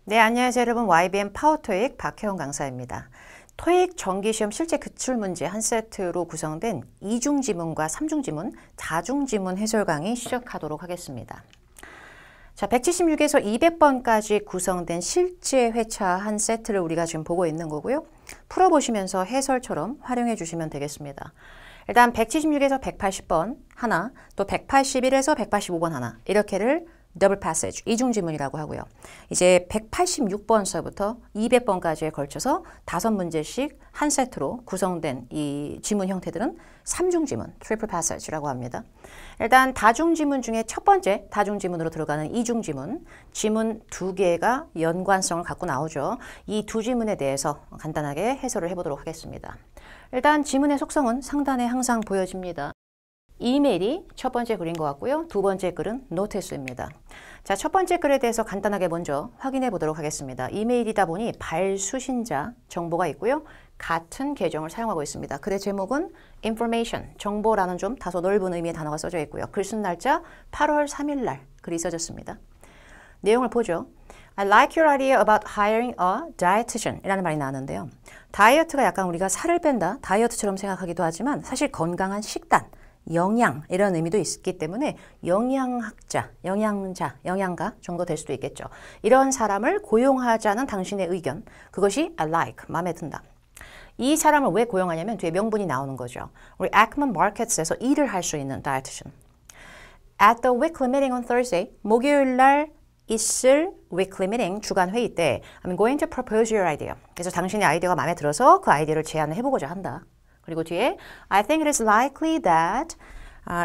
네, 안녕하세요 여러분. YBM 파워토익 박혜원 강사입니다. 토익 정기시험 실제 기출문제 한 세트로 구성된 이중지문과 삼중지문, 다중지문 해설 강의 시작하도록 하겠습니다. 자, 176에서 200번까지 구성된 실제 회차 한 세트를 우리가 지금 보고 있는 거고요. 풀어보시면서 해설처럼 활용해 주시면 되겠습니다. 일단 176에서 180번 하나, 또 181에서 185번 하나, 이렇게를 더블 패시지, 이중지문이라고 하고요. 이제 186번서부터 200번까지에 걸쳐서 5문제씩 한 세트로 구성된 이 지문 형태들은 삼중지문, 트리플 패시지라고 합니다. 일단 다중지문 중에 첫 번째 다중지문으로 들어가는 이중지문, 지문 2개가 연관성을 갖고 나오죠. 이 두 지문에 대해서 간단하게 해설을 해보도록 하겠습니다. 일단 지문의 속성은 상단에 항상 보여집니다. 이메일이 첫 번째 글인 것 같고요. 두 번째 글은 노티스입니다. 자, 첫 번째 글에 대해서 간단하게 먼저 확인해 보도록 하겠습니다. 이메일이다 보니 발수신자 정보가 있고요. 같은 계정을 사용하고 있습니다. 글의 제목은 information, 정보라는 좀 다소 넓은 의미의 단어가 써져 있고요. 글 쓴 날짜 8월 3일 날 글이 써졌습니다. 내용을 보죠. I like your idea about hiring a dietitian 이라는 말이 나왔는데요. 다이어트가 약간 우리가 살을 뺀다, 다이어트처럼 생각하기도 하지만 사실 건강한 식단, 영양 이런 의미도 있기 때문에 영양학자, 영양자, 영양가 정도 될 수도 있겠죠. 이런 사람을 고용하자는 당신의 의견, 그것이 I like, 마음에 든다. 이 사람을 왜 고용하냐면 뒤에 명분이 나오는 거죠. 우리 Ackman Markets에서 일을 할 수 있는 dietitian. At the weekly meeting on Thursday, 목요일 날 있을 weekly meeting, 주간 회의 때 I'm going to propose your idea. 그래서 당신의 아이디어가 마음에 들어서 그 아이디어를 제안을 해보고자 한다. 그리고 뒤에 I think it is likely that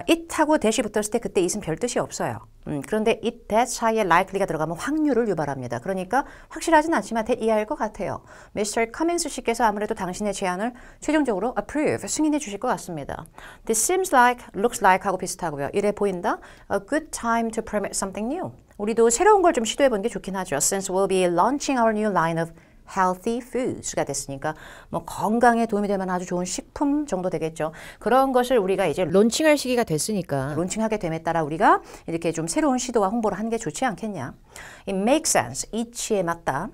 it하고 that이 붙었을 때 그때 it은 별 뜻이 없어요. 그런데 it, that 사이에 likely가 들어가면 확률을 유발합니다. 그러니까 확실하진 않지만 that 이하일 것 같아요. Mr. Cummings 씨께서 아무래도 당신의 제안을 최종적으로 approve, 승인해 주실 것 같습니다. This seems like, looks like 하고 비슷하고요. 이래 보인다. A good time to permit something new. 우리도 새로운 걸 좀 시도해보는 게 좋긴 하죠. Since we'll be launching our new line of healthy foods가 됐으니까 뭐 건강에 도움이 될 만한 아주 좋은 식품 정도 되겠죠. 그런 것을 우리가 이제 론칭할 시기가 됐으니까 론칭하게 됨에 따라 우리가 이렇게 좀 새로운 시도와 홍보를 하는 게 좋지 않겠냐. It makes sense. 이치에 맞다.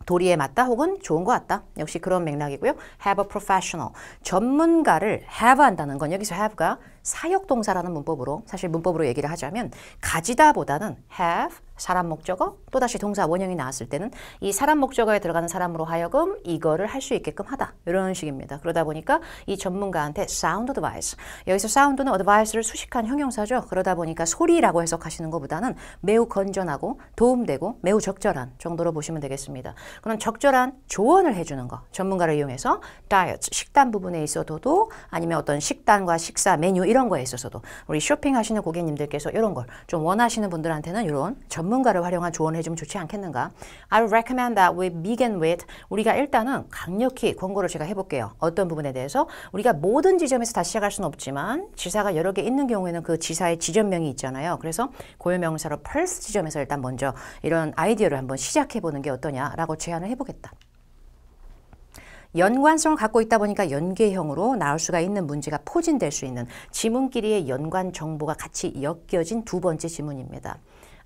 도리에 맞다 혹은 좋은 것 같다. 역시 그런 맥락이고요. Have a professional. 전문가를 have 한다는 건 여기서 have가 사역동사라는 문법으로 사실 문법으로 얘기를 하자면 가지다 보다는 have 사람 목적어 또다시 동사 원형이 나왔을 때는 이 사람 목적어에 들어가는 사람으로 하여금 이거를 할 수 있게끔 하다. 이런 식입니다. 그러다 보니까 이 전문가한테 sound advice. 여기서 sound는 advice를 수식한 형용사죠. 그러다 보니까 소리라고 해석하시는 것보다는 매우 건전하고 도움되고 매우 적절한 정도로 보시면 되겠습니다. 그럼 적절한 조언을 해주는 거. 전문가를 이용해서 다이어트, 식단 부분에 있어도 아니면 어떤 식단과 식사 메뉴 이런 거에 있어서도 우리 쇼핑하시는 고객님들께서 이런 걸 좀 원하시는 분들한테는 이런 전문가를 활용한 조언을 해주면 좋지 않겠는가? I recommend that we begin with 우리가 일단은 강력히 권고를 제가 해볼게요. 어떤 부분에 대해서 우리가 모든 지점에서 다 시작할 수는 없지만 지사가 여러 개 있는 경우에는 그 지사의 지점명이 있잖아요. 그래서 고유명사로 Perth 지점에서 일단 먼저 이런 아이디어를 한번 시작해보는 게 어떠냐라고 제안을 해보겠다. 연관성을 갖고 있다 보니까 연계형으로 나올 수가 있는 문제가 포진될 수 있는 지문끼리의 연관 정보가 같이 엮여진 두 번째 지문입니다.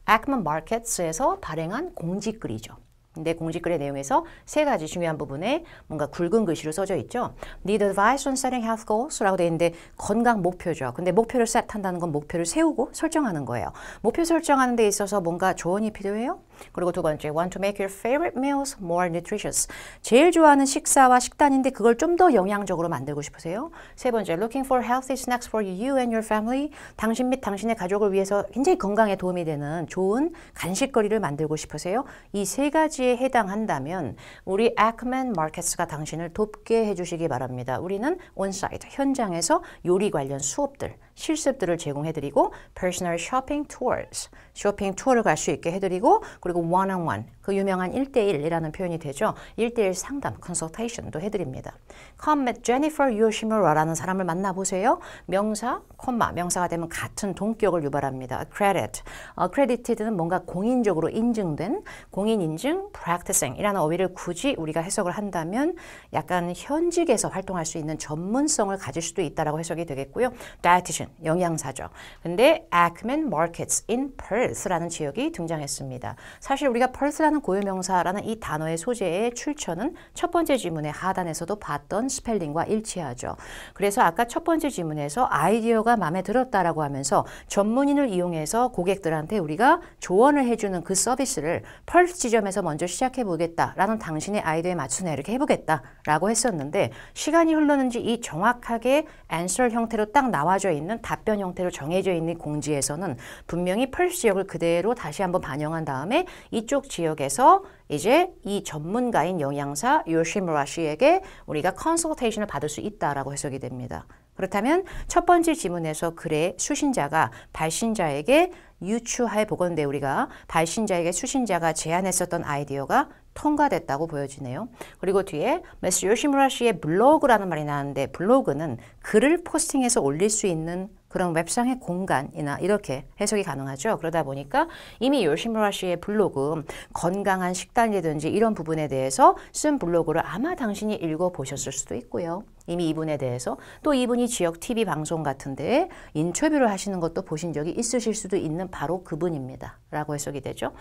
Ackman Markets에서 발행한 공지글이죠. 근데 공지글의 내용에서 세 가지 중요한 부분에 뭔가 굵은 글씨로 써져 있죠. Need advice on setting health goals 라고 되어 있는데 건강 목표죠. 근데 목표를 set한다는 건 목표를 세우고 설정하는 거예요. 목표 설정하는 데 있어서 뭔가 조언이 필요해요. 그리고 두 번째, want to make your favorite meals more nutritious. 제일 좋아하는 식사와 식단인데 그걸 좀 더 영양적으로 만들고 싶으세요. 세 번째, looking for healthy snacks for you and your family. 당신 및 당신의 가족을 위해서 굉장히 건강에 도움이 되는 좋은 간식거리를 만들고 싶으세요. 이 세 가지에 해당한다면 우리 Ackman Markets가 당신을 돕게 해주시기 바랍니다. 우리는 온사이트, 현장에서 요리 관련 수업들, 실습들을 제공해드리고 personal shopping tours, 쇼핑 투어를 갈 수 있게 해드리고 그리고 one-on-one, 그 유명한 1대1이라는 표현이 되죠. 1대1 상담, consultation도 해드립니다. Come meet Jennifer Yoshimura라는 사람을 만나보세요. 명사, 콤마, 명사가 되면 같은 동격을 유발합니다. Credit, accredited는 뭔가 공인적으로 인증된, 공인 인증, practicing 이라는 어휘를 굳이 우리가 해석을 한다면 약간 현직에서 활동할 수 있는 전문성을 가질 수도 있다라고 해석이 되겠고요. Dietitian, 영양사죠. 근데 Ackman Markets in Perth라는 지역이 등장했습니다. 사실 우리가 펄스라는 고유명사라는 이 단어의 소재의 출처는 첫 번째 지문의 하단에서도 봤던 스펠링과 일치하죠. 그래서 아까 첫 번째 지문에서 아이디어가 마음에 들었다라고 하면서 전문인을 이용해서 고객들한테 우리가 조언을 해주는 그 서비스를 펄스 지점에서 먼저 시작해 보겠다라는 당신의 아이디어에 맞추네 이렇게 해보겠다라고 했었는데 시간이 흘렀는지 이 정확하게 answer 형태로 딱 나와져 있는 답변 형태로 정해져 있는 공지에서는 분명히 펄스 지역을 그대로 다시 한번 반영한 다음에 이쪽 지역에서 이제 이 전문가인 영양사 요시무라 씨에게 우리가 컨설테이션을 받을 수 있다라고 해석이 됩니다. 그렇다면 첫 번째 지문에서 글의 수신자가 발신자에게 유추해 보건대 우리가 발신자에게 수신자가 제안했었던 아이디어가 통과됐다고 보여지네요. 그리고 뒤에 미스 요시무라 씨의 블로그라는 말이 나왔는데 블로그는 글을 포스팅해서 올릴 수 있는 그런 웹상의 공간이나 이렇게 해석이 가능하죠. 그러다 보니까 이미 요시무라 씨의 블로그 건강한 식단이라든지 이런 부분에 대해서 쓴 블로그를 아마 당신이 읽어보셨을 수도 있고요. 이미 이분에 대해서 또 이분이 지역 TV 방송 같은 데에 인터뷰를 하시는 것도 보신 적이 있으실 수도 있는 바로 그분입니다. 라고 해석이 되죠.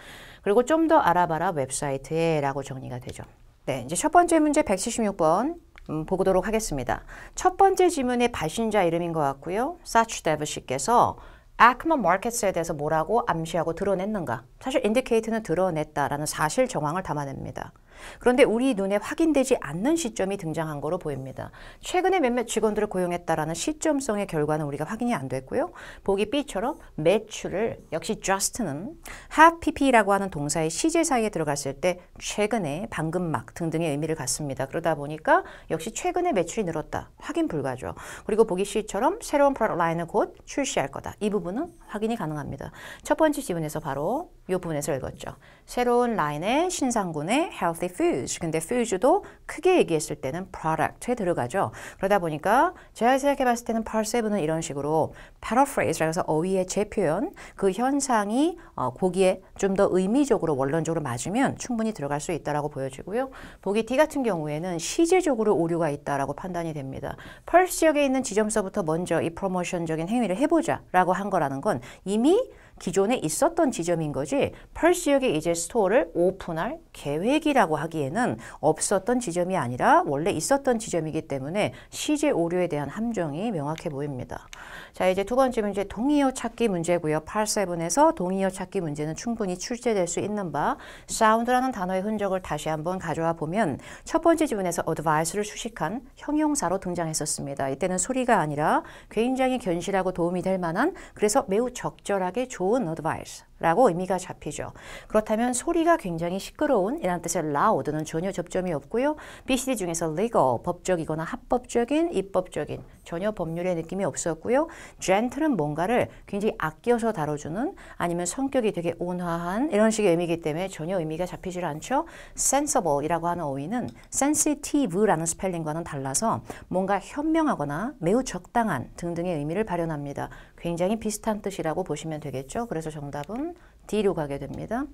그리고 좀 더 알아봐라 웹사이트에 라고 정리가 되죠. 네, 이제 첫 번째 문제 176번 보도록 하겠습니다. 첫 번째 지문의 발신자 이름인 것 같고요. 사츠데브 씨께서 아크먼 마켓스에 대해서 뭐라고 암시하고 드러냈는가? 사실 indicate는 드러냈다라는 사실 정황을 담아냅니다. 그런데 우리 눈에 확인되지 않는 시점이 등장한 거로 보입니다. 최근에 몇몇 직원들을 고용했다라는 시점성의 결과는 우리가 확인이 안 됐고요. 보기 B처럼 매출을 역시 just는 have pp라고 하는 동사의 시제 사이에 들어갔을 때 최근에 방금 막 등등의 의미를 갖습니다. 그러다 보니까 역시 최근에 매출이 늘었다. 확인 불가죠. 그리고 보기 C처럼 새로운 프로덕트 라인을 곧 출시할 거다. 이 부분은 확인이 가능합니다. 첫 번째 지문에서 바로 이 부분에서 읽었죠. 새로운 라인의 신상군의 healthy foods. 근데 foods도 크게 얘기했을 때는 product에 들어가죠. 그러다 보니까 제가 생각해 봤을 때는 part 7은 이런 식으로 paraphrase라고 해서 어휘의 재표현, 그 현상이 거기에 좀 더 의미적으로 원론적으로 맞으면 충분히 들어갈 수 있다라고 보여지고요. 보기 D 같은 경우에는 시제적으로 오류가 있다라고 판단이 됩니다. 펄스 지역에 있는 지점서부터 먼저 이 프로모션적인 행위를 해보자라고 한 거라는 건 이미 기존에 있었던 지점인 거지 펄스 지역에 이제 스토어를 오픈할 계획이라고 하기에는 없었던 지점이 아니라 원래 있었던 지점이기 때문에 시제 오류에 대한 함정이 명확해 보입니다. 자, 이제 두 번째 문제 동의어 찾기 문제고요. Part 7에서 동의어 찾기 문제는 충분히 출제될 수 있는 바 sound라는 단어의 흔적을 다시 한번 가져와 보면 첫 번째 지문에서 advice를 수식한 형용사로 등장했었습니다. 이때는 소리가 아니라 굉장히 견실하고 도움이 될 만한 그래서 매우 적절하게 좋은 advice 라고 의미가 잡히죠. 그렇다면 소리가 굉장히 시끄러운 이라는 뜻의 loud는 전혀 접점이 없고요. BCD 중에서 legal, 법적이거나 합법적인, 입법적인 전혀 법률의 느낌이 없었고요. gentle은 뭔가를 굉장히 아껴서 다뤄주는 아니면 성격이 되게 온화한 이런 식의 의미이기 때문에 전혀 의미가 잡히질 않죠. sensible이라고 하는 어휘는 sensitive라는 스펠링과는 달라서 뭔가 현명하거나 매우 적당한 등등의 의미를 발현합니다. 굉장히 비슷한 뜻이라고 보시면 되겠죠. 그래서 정답은 D로 가게 됩니다.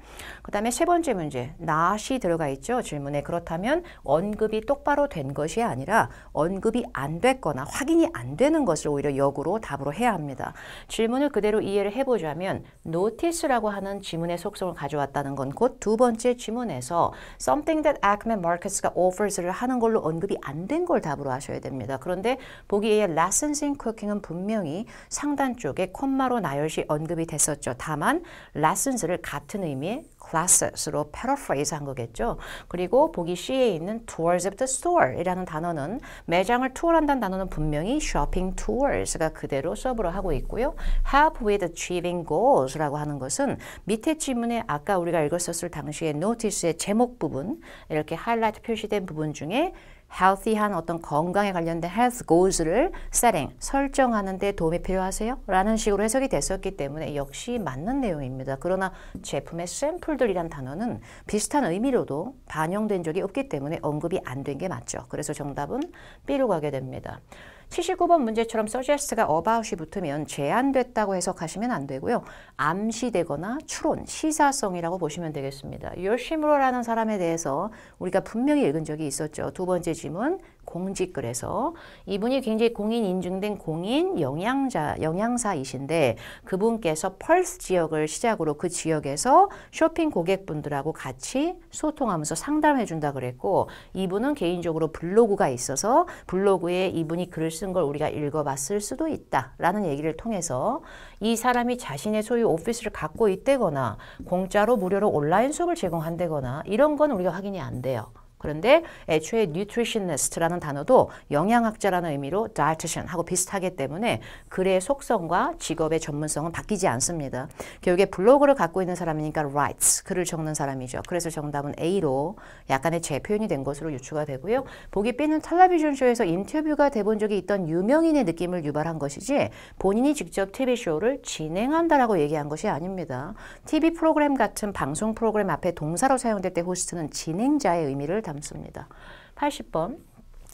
그 다음에 세 번째 문제, not이 들어가 있죠. 질문에. 그렇다면 언급이 똑바로 된 것이 아니라 언급이 안 됐거나 확인이 안 되는 것을 오히려 역으로 답으로 해야 합니다. 질문을 그대로 이해를 해보자면 notice라고 하는 지문의 속성을 가져왔다는 건 곧 두 번째 지문에서 something that Ackman Markets가 offers를 하는 걸로 언급이 안 된 걸 답으로 하셔야 됩니다. 그런데 보기에 lessons in cooking은 분명히 상단 쪽에 콤마로 나열시 언급이 됐었죠. 다만 lessons를 같은 의미의 classes로 paraphrase 한 거겠죠. 그리고 보기 C에 있는 tours of the store 이라는 단어는 매장을 투어한다는 단어는 분명히 shopping tours가 그대로 서브로 하고 있고요. help with achieving goals 라고 하는 것은 밑에 지문에 아까 우리가 읽었었을 당시에 notice의 제목 부분 이렇게 하이라이트 표시된 부분 중에 healthy한 어떤 건강에 관련된 health goals를 setting, 설정하는 데 도움이 필요하세요? 라는 식으로 해석이 됐었기 때문에 역시 맞는 내용입니다. 그러나 제품의 샘플들이란 단어는 비슷한 의미로도 반영된 적이 없기 때문에 언급이 안 된 게 맞죠. 그래서 정답은 B로 가게 됩니다. 79번 문제처럼 suggest가 about이 붙으면 제안됐다고 해석하시면 안 되고요. 암시되거나 추론, 시사성이라고 보시면 되겠습니다. 요시무라라는 사람에 대해서 우리가 분명히 읽은 적이 있었죠. 두 번째 지문, 공직글에서 이분이 굉장히 공인 인증된 공인 영양사이신데 그분께서 펄스 지역을 시작으로 그 지역에서 쇼핑 고객분들하고 같이 소통하면서 상담해 준다 그랬고 이분은 개인적으로 블로그가 있어서 블로그에 이분이 글을 쓴 걸 우리가 읽어봤을 수도 있다라는 얘기를 통해서 이 사람이 자신의 소유 오피스를 갖고 있다거나 공짜로 무료로 온라인 수업을 제공한다거나 이런 건 우리가 확인이 안 돼요. 그런데 애초에 nutritionist라는 단어도 영양학자라는 의미로 dietitian하고 비슷하기 때문에 글의 속성과 직업의 전문성은 바뀌지 않습니다. 결국에 블로그를 갖고 있는 사람이니까 writes, 글을 적는 사람이죠. 그래서 정답은 A로 약간의 재표현이 된 것으로 유추가 되고요. 보기 B는 텔레비전 쇼에서 인터뷰가 돼본 적이 있던 유명인의 느낌을 유발한 것이지 본인이 직접 TV쇼를 진행한다라고 얘기한 것이 아닙니다. TV 프로그램 같은 방송 프로그램 앞에 동사로 사용될 때 호스트는 진행자의 의미를 담습니다. 80번.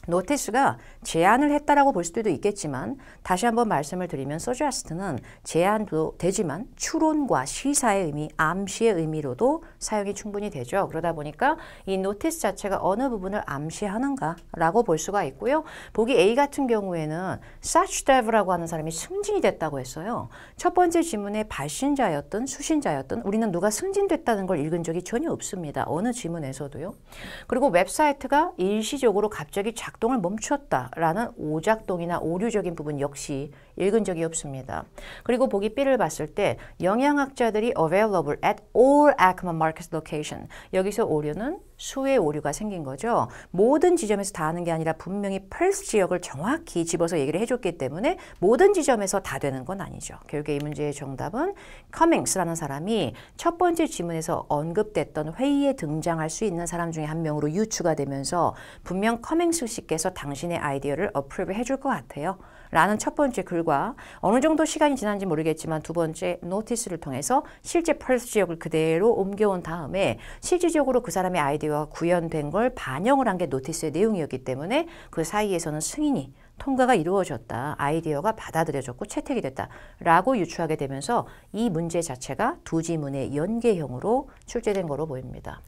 노티스가 제안을 했다라고 볼 수도 있겠지만 다시 한번 말씀을 드리면 suggest는 제안도 되지만 추론과 시사의 의미, 암시의 의미로도 사용이 충분히 되죠. 그러다 보니까 이 노티스 자체가 어느 부분을 암시하는가라고 볼 수가 있고요. 보기 A 같은 경우에는 such dev라고 하는 사람이 승진이 됐다고 했어요. 첫 번째 지문에 발신자였든 수신자였든 우리는 누가 승진됐다는 걸 읽은 적이 전혀 없습니다. 어느 지문에서도요. 그리고 웹사이트가 일시적으로 갑자기 작동을 멈췄다라는 오작동이나 오류적인 부분 역시 읽은 적이 없습니다. 그리고 보기 B를 봤을 때 영양학자들이 available at all Ackerman Market location. 여기서 오류는 수의 오류가 생긴 거죠. 모든 지점에서 다 하는 게 아니라 분명히 펄스 지역을 정확히 집어서 얘기를 해줬기 때문에 모든 지점에서 다 되는 건 아니죠. 결국에 이 문제의 정답은 커밍스라는 사람이 첫 번째 지문에서 언급됐던 회의에 등장할 수 있는 사람 중에 한 명으로 유추가 되면서 분명 커밍스 씨께서 당신의 아이디어를 어프로브 해줄 것 같아요. 라는 첫 번째 글과 어느 정도 시간이 지난지 모르겠지만 두 번째 노티스를 통해서 실제 펄스 지역을 그대로 옮겨온 다음에 실질적으로 그 사람의 아이디어가 구현된 걸 반영을 한 게 노티스의 내용이었기 때문에 그 사이에서는 승인이 통과가 이루어졌다. 아이디어가 받아들여졌고 채택이 됐다. 라고 유추하게 되면서 이 문제 자체가 두 지문의 연계형으로 출제된 거로 보입니다.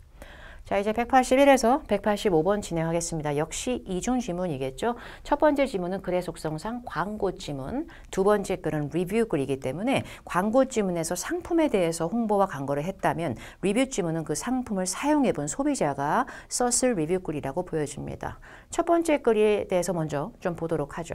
자, 이제 181에서 185번 진행하겠습니다. 역시 이중 지문이겠죠. 첫 번째 지문은 글의 속성상 광고 지문, 두 번째 글은 리뷰 글이기 때문에 광고 지문에서 상품에 대해서 홍보와 광고를 했다면 리뷰 지문은 그 상품을 사용해 본 소비자가 썼을 리뷰 글이라고 보여집니다. 첫 번째 글에 대해서 먼저 좀 보도록 하죠.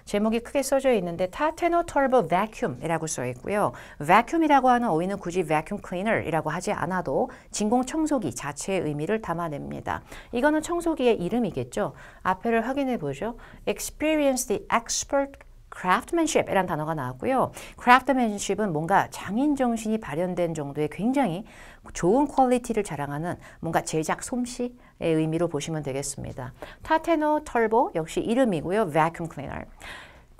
제목이 크게 써져 있는데 타테노 터보 vacuum이라고 써 있고요. vacuum이라고 하는 어휘는 굳이 vacuum cleaner이라고 하지 않아도 진공 청소기 자체의 의미를 담아냅니다. 이거는 청소기의 이름이겠죠. 앞에를 확인해 보죠. Experience the expert craftsmanship 이라는 단어가 나왔고요. craftsmanship은 뭔가 장인 정신이 발현된 정도의 굉장히 좋은 퀄리티를 자랑하는 뭔가 제작 솜씨의 의미로 보시면 되겠습니다. 타테노 털보 역시 이름이고요. vacuum cleaner.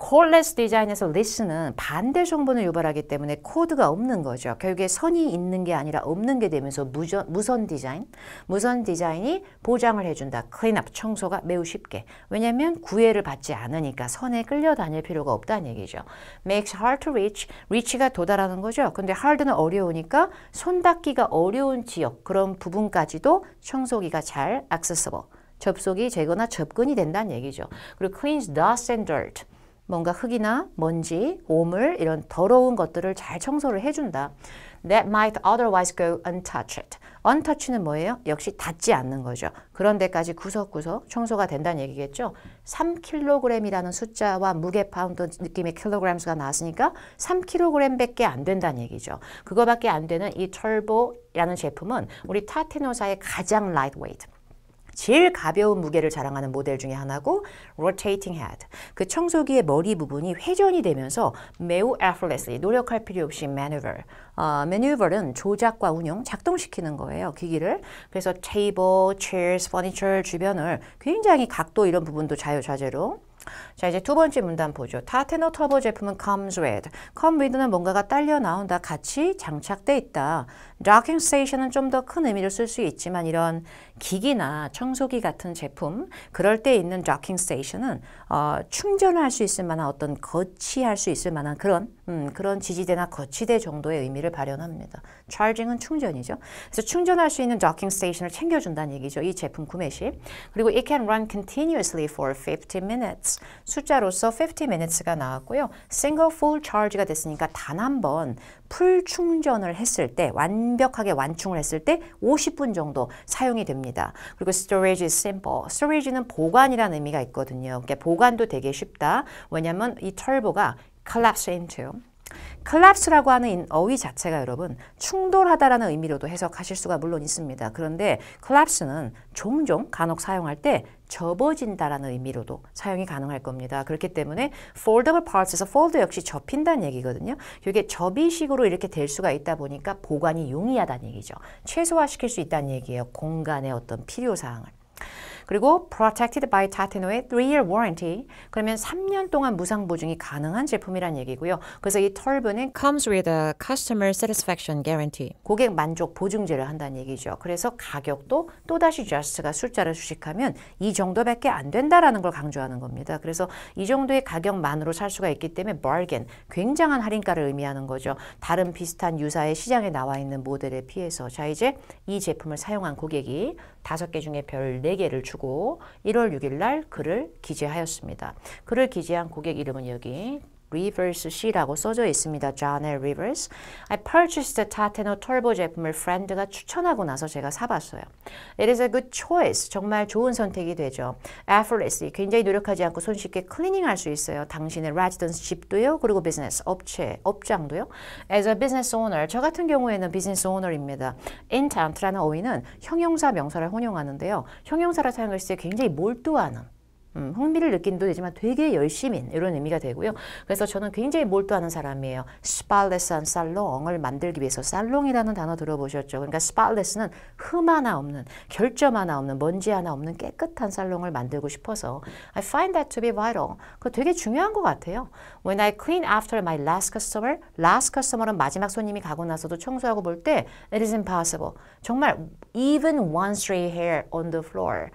콜레스 디자인에서 리스는 반대 성분을 유발하기 때문에 코드가 없는 거죠. 결국에 선이 있는 게 아니라 없는 게 되면서 무선 디자인. 무선 디자인이 보장을 해준다. 클린업, 청소가 매우 쉽게. 왜냐하면 구애를 받지 않으니까 선에 끌려다닐 필요가 없다는 얘기죠. Makes hard to reach. reach가 도달하는 거죠. 근데 hard는 어려우니까 손 닿기가 어려운 지역, 그런 부분까지도 청소기가 잘 accessible. 접속이 되거나 접근이 된다는 얘기죠. 그리고 cleans dust and dirt. 뭔가 흙이나 먼지, 오물 이런 더러운 것들을 잘 청소를 해준다. That might otherwise go untouched. untouch는 뭐예요? 역시 닿지 않는 거죠. 그런 데까지 구석구석 청소가 된다는 얘기겠죠. 3kg이라는 숫자와 무게 파운드 느낌의 kg가 나왔으니까 3kg밖에 안 된다는 얘기죠. 그거밖에 안 되는 이 털보라는 제품은 우리 타테노사의 가장 lightweight. 제일 가벼운 무게를 자랑하는 모델 중에 하나고 rotating head. 그 청소기의 머리 부분이 회전이 되면서 매우 effortlessly 노력할 필요 없이 maneuver. maneuver는 조작과 운용, 작동시키는 거예요. 기기를. 그래서 table, chairs, furniture 주변을 굉장히 각도 이런 부분도 자유자재로. 자, 이제 두 번째 문단 보죠. 타테노 터보 제품은 comes with. come with는 뭔가가 딸려 나온다. 같이 장착돼 있다. docking station은 좀 더 큰 의미로 쓸 수 있지만 이런 기기나 청소기 같은 제품 그럴 때 있는 docking station은 충전을 할 수 있을 만한 어떤 거치할 수 있을 만한 그런 지지대나 거치대 정도의 의미를 발현합니다. charging은 충전이죠. 그래서 충전할 수 있는 docking station을 챙겨준다는 얘기죠. 이 제품 구매 시. 그리고 it can run continuously for 50 minutes. 숫자로서 50 minutes가 나왔고요. single full charge가 됐으니까 단 한 번 풀 충전을 했을 때 완벽하게 완충을 했을 때 50분 정도 사용이 됩니다. 그리고 storage is simple. storage는 보관이라는 의미가 있거든요. 그러니까 보관도 되게 쉽다. 왜냐하면 이 털보가 collapse into collapse라고 하는 어휘 자체가 여러분 충돌하다라는 의미로도 해석하실 수가 물론 있습니다. 그런데 collapse는 종종 간혹 사용할 때 접어진다라는 의미로도 사용이 가능할 겁니다. 그렇기 때문에 foldable parts에서 fold 역시 접힌다는 얘기거든요. 이게 접이식으로 이렇게 될 수가 있다 보니까 보관이 용이하다는 얘기죠. 최소화시킬 수 있다는 얘기예요. 공간의 어떤 필요사항을. 그리고 protected by Tateno의 3-year warranty. 그러면 3년 동안 무상 보증이 가능한 제품이란 얘기고요. 그래서 이 털브는 comes with a customer satisfaction guarantee. 고객 만족 보증제를 한다는 얘기죠. 그래서 가격도 또다시 just가 숫자를 수식하면 이 정도밖에 안 된다라는 걸 강조하는 겁니다. 그래서 이 정도의 가격만으로 살 수가 있기 때문에 bargain, 굉장한 할인가를 의미하는 거죠. 다른 비슷한 유사의 시장에 나와 있는 모델에 비해서. 자, 이제 이 제품을 사용한 고객이 5개 중에 별 4개를 주고 1월 6일 날 글을 기재하였습니다. 글을 기재한 고객 이름은 여기 Rivers C라고 써져 있습니다. John L. Rivers. I purchased the Tateno Turbo 제품을 프렌드가 추천하고 나서 제가 사봤어요. It is a good choice. 정말 좋은 선택이 되죠. Effortlessly. 굉장히 노력하지 않고 손쉽게 클리닝할 수 있어요. 당신의 residence 집도요. 그리고 비즈니스 업체, 업장도요. As a business owner. 저 같은 경우에는 비즈니스 오너입니다. Intent라는 어휘는 형용사, 명사를 혼용하는데요. 형용사를 사용했을 때 굉장히 몰두하는 흥미를 느낀도 되지만 되게 열심인 이런 의미가 되고요. 그래서 저는 굉장히 몰두하는 사람이에요. spotless한 살롱을 만들기 위해서 살롱이라는 단어 들어보셨죠? 그러니까 spotless는 흠 하나 없는, 결점 하나 없는, 먼지 하나 없는 깨끗한 살롱을 만들고 싶어서 I find that to be vital. 그거 되게 중요한 것 같아요. When I clean after my last customer은 마지막 손님이 가고 나서도 청소하고 볼 때 it is impossible. 정말 even one stray hair on the floor.